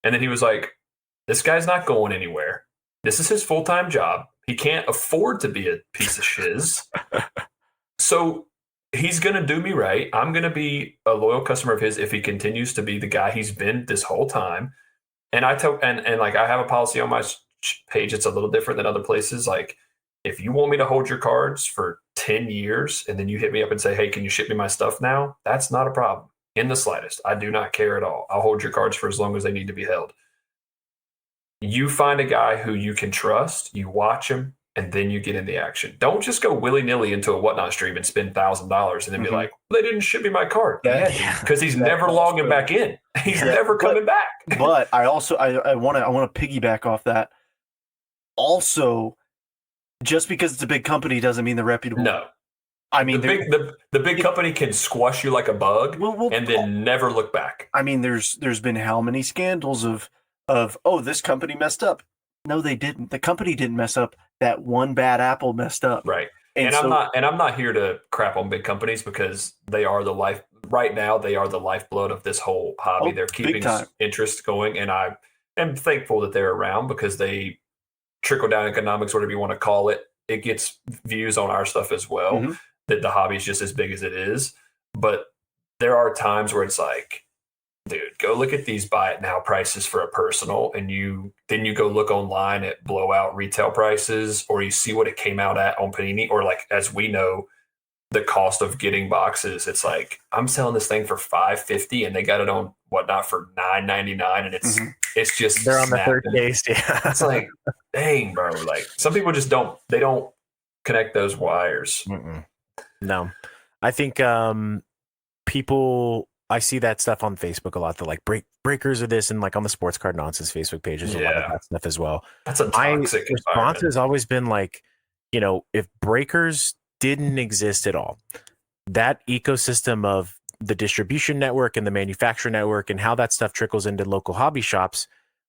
And then he was like, this guy's not going anywhere. This is his full-time job. He can't afford to be a piece of shiz. So he's going to do me right. I'm going to be a loyal customer of his if he continues to be the guy he's been this whole time. And I tell, and like, I have a policy on my page. It's a little different than other places. Like, if you want me to hold your cards for 10 years and then you hit me up and say, hey, can you ship me my stuff now? That's not a problem in the slightest. I do not care at all. I'll hold your cards for as long as they need to be held. You find a guy who you can trust, you watch him, and then you get in the action. Don't just go willy-nilly into a Whatnot stream and spend $1,000 and then be like, they didn't ship me my card. Because he's never logging back in. He's never coming back. But I also I want to piggyback off that. Also, just because it's a big company doesn't mean they're reputable. No. I mean, the big company can squash you like a bug and then never look back. I mean, there's been how many scandals of oh, this company messed up. No, they didn't. The company didn't mess up. That one bad apple messed up. Right. And I'm not here to crap on big companies because they are the life right now. They are the lifeblood of this whole hobby. They're keeping interest going. And I am thankful that they're around because they trickle down economics, whatever you want to call it. It gets views on our stuff as well, that the hobby is just as big as it is. But there are times where it's like, dude, go look at these buy it now prices for a personal, and then you go look online at blowout retail prices, or you see what it came out at on Panini, or like, as we know, the cost of getting boxes. It's like I'm selling this thing for $550 and they got it on whatnot for $9.99, and it's just they're on the third snapping. case. Yeah. It's like, dang, bro. Like some people just don't connect those wires. Mm-mm. No, I think people. I see that stuff on Facebook a lot. The like breakers of this, and like on the Sports Card Nonsense Facebook pages, a lot of that stuff as well. That's a toxic response has always been like, if breakers didn't exist at all, that ecosystem of the distribution network and the manufacturer network and how that stuff trickles into local hobby shops,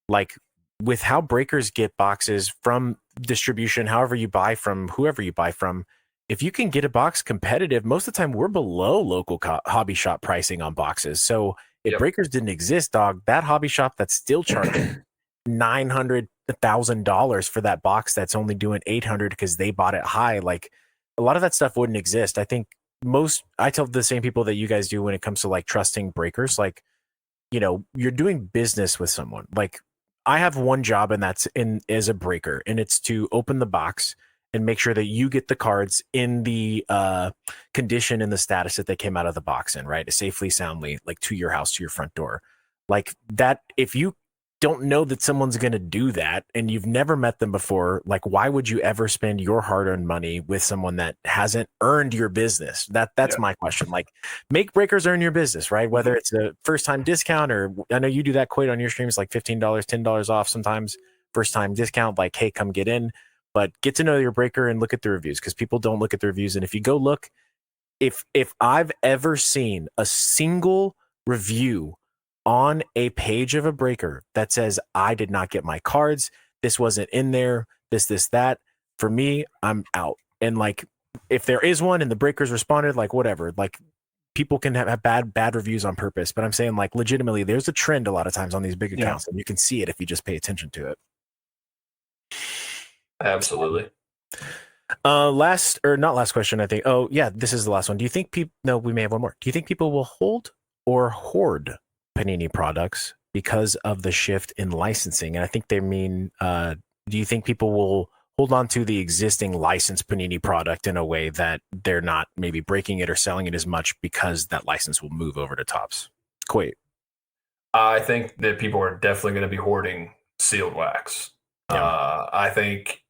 like with how breakers get boxes from distribution, however you buy from whoever you buy from, if you can get a box competitive, most of the time we're below local hobby shop pricing on boxes. So if breakers didn't exist, dog, that hobby shop that's still charging $900, $1,000 for that box that's only doing $800 because they bought it high, like a lot of that stuff wouldn't exist. I think I tell the same people that you guys do when it comes to like trusting breakers, like, you're doing business with someone. Like I have one job, and that's as a breaker, and it's to open the box and make sure that you get the cards in the condition and the status that they came out of the box in, right? Safely, soundly, like to your house, to your front door. Like that, if you don't know that someone's going to do that and you've never met them before, like why would you ever spend your hard-earned money with someone that hasn't earned your business? That's my question. Like make breakers earn your business, right? Whether it's a first-time discount, or I know you do that quite on your streams, like $15, $10 off sometimes, first-time discount, like, hey, come get in. But get to know your breaker and look at the reviews, because people don't look at the reviews. And if you go look, if I've ever seen a single review on a page of a breaker that says, I did not get my cards, this wasn't in there, this, that, for me, I'm out. And like, if there is one and the breakers responded, like whatever, like people can have bad reviews on purpose. But I'm saying like legitimately, there's a trend a lot of times on these big accounts, and you can see it if you just pay attention to it. Absolutely. Not last question, I think. Oh yeah, this is the last one. Do you think people? No, we may have one more. Do you think people will hold or hoard Panini products because of the shift in licensing? And I think they mean, do you think people will hold on to the existing licensed Panini product in a way that they're not maybe breaking it or selling it as much because that license will move over to Topps? Coyte. I think that people are definitely going to be hoarding sealed wax. Yeah. I think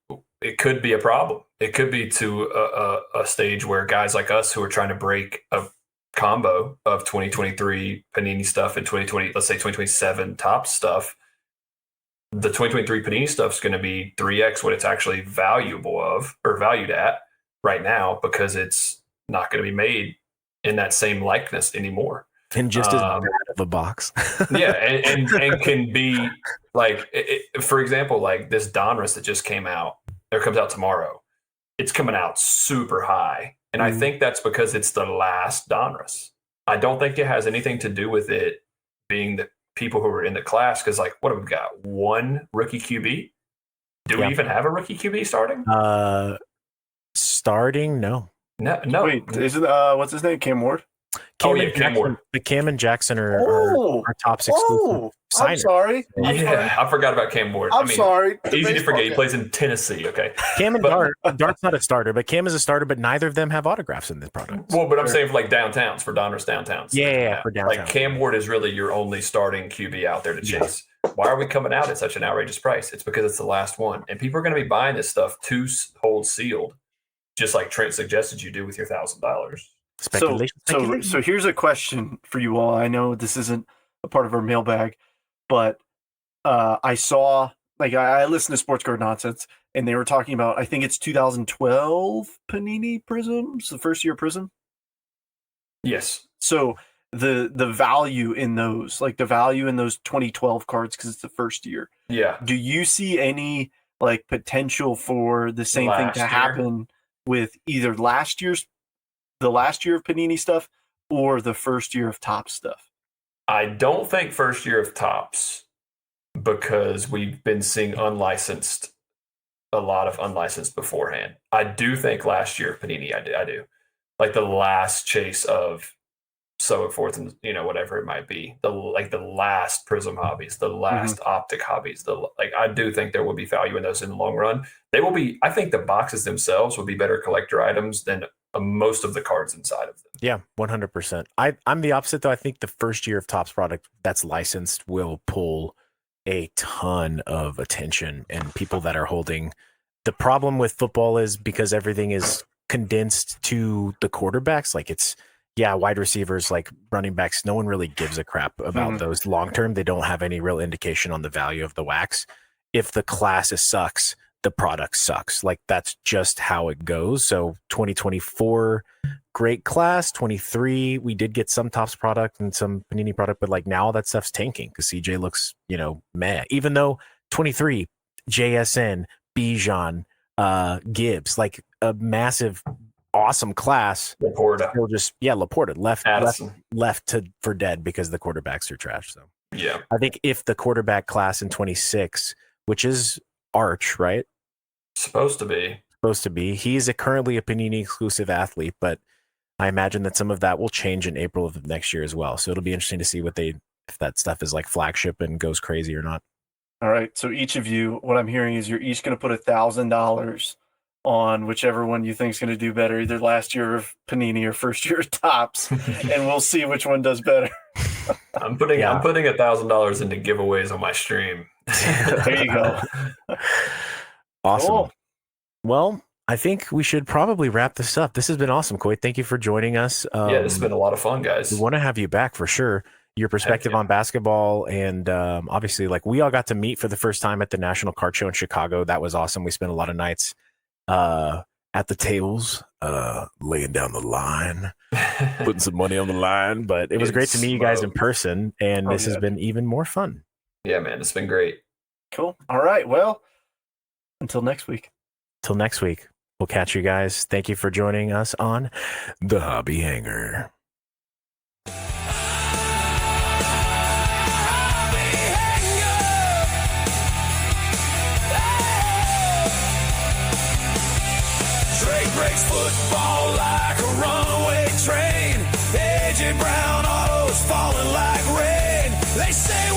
it could be a problem. It could be to a stage where guys like us who are trying to break a combo of 2023 Panini stuff and 2020, let's say 2027 Topps stuff, the 2023 Panini stuff is going to be 3x what it's actually valued at right now, because it's not going to be made in that same likeness anymore. And just as bad of a box. Yeah, and can be like, for example, like this Donruss that just came out, or comes out tomorrow. It's coming out super high. And I think that's because it's the last Donruss. I don't think it has anything to do with it being the people who are in the class, because like, what have we got? One rookie QB? Do we even have a rookie QB starting? Starting? No. No. Wait, isn't what's his name? Cam Ward? Cam Ward. The Cam and Jackson are Topps exclusive signers. I'm sorry. I forgot about Cam Ward. I'm sorry. Easy to forget. He plays in Tennessee. Okay. Cam and Dart's not a starter, but Cam is a starter, but neither of them have autographs in this product. Well, but I'm saying for like downtowns, for Donruss downtowns. Yeah, for downtown. Like Cam Ward is really your only starting QB out there to chase. Why are we coming out at such an outrageous price? It's because it's the last one. And people are going to be buying this stuff to hold sealed, just like Trent suggested you do with your $1,000. Speculation. So here's a question for you all. I know this isn't a part of our mailbag, but I saw, like, I listened to Sports Card Nonsense, and they were talking about, I think it's 2012 Panini Prisms, the first year Prism. Yes. So the value in those, like the value in those 2012 cards, because it's the first year. Yeah. Do you see any like potential for the same thing to happen with either the last year of Panini stuff or the first year of Topps stuff? I don't think first year of Topps, because we've been seeing a lot of unlicensed beforehand. I do think last year of Panini, I do. Like the last chase of so forth, and whatever it might be, the last Prism hobbies, the last optic hobbies, I do think there will be value in those in the long run. They will be. I think the boxes themselves will be better collector items than most of the cards inside of them. Yeah, 100%. I'm the opposite though. I think the first year of Topps product that's licensed will pull a ton of attention and people that are holding. The problem with football is because everything is condensed to the quarterbacks. Like it's, wide receivers, like running backs. No one really gives a crap about those long term. They don't have any real indication on the value of the wax. If the class sucks, the product sucks. Like that's just how it goes. So 2024, great class. 23, we did get some Topps product and some Panini product, but like now that stuff's tanking because CJ looks, meh. Even though 23, JSN, Bijan, Gibbs, like a massive, awesome class. Laporta. Laporta left for dead because the quarterbacks are trash. So yeah, I think if the quarterback class in 26, which is Arch, right? Supposed to be. He's currently a Panini exclusive athlete, but I imagine that some of that will change in April of next year as well. So it'll be interesting to see if that stuff is like flagship and goes crazy or not. All right. So each of you, what I'm hearing is you're each going to put $1,000 on whichever one you think is going to do better, either last year of Panini or first year of Topps, and we'll see which one does better. I'm putting $1,000 into giveaways on my stream. There you go. Awesome. Cool. Well, I think we should probably wrap this up. This has been awesome, Coyte. Thank you for joining us. This has been a lot of fun, guys. We want to have you back for sure. Your perspective on basketball, and obviously, like we all got to meet for the first time at the National Card Show in Chicago. That was awesome. We spent a lot of nights at the tables, laying down the line, putting some money on the line. But it was great to meet you guys in person, and this has been even more fun. Yeah, man, it's been great. Cool. All right. Well, until next week. We'll catch you guys. Thank you for joining us on the Hobby Hangar. Drake breaks football like a runaway train. AJ Brown autos falling like rain. They say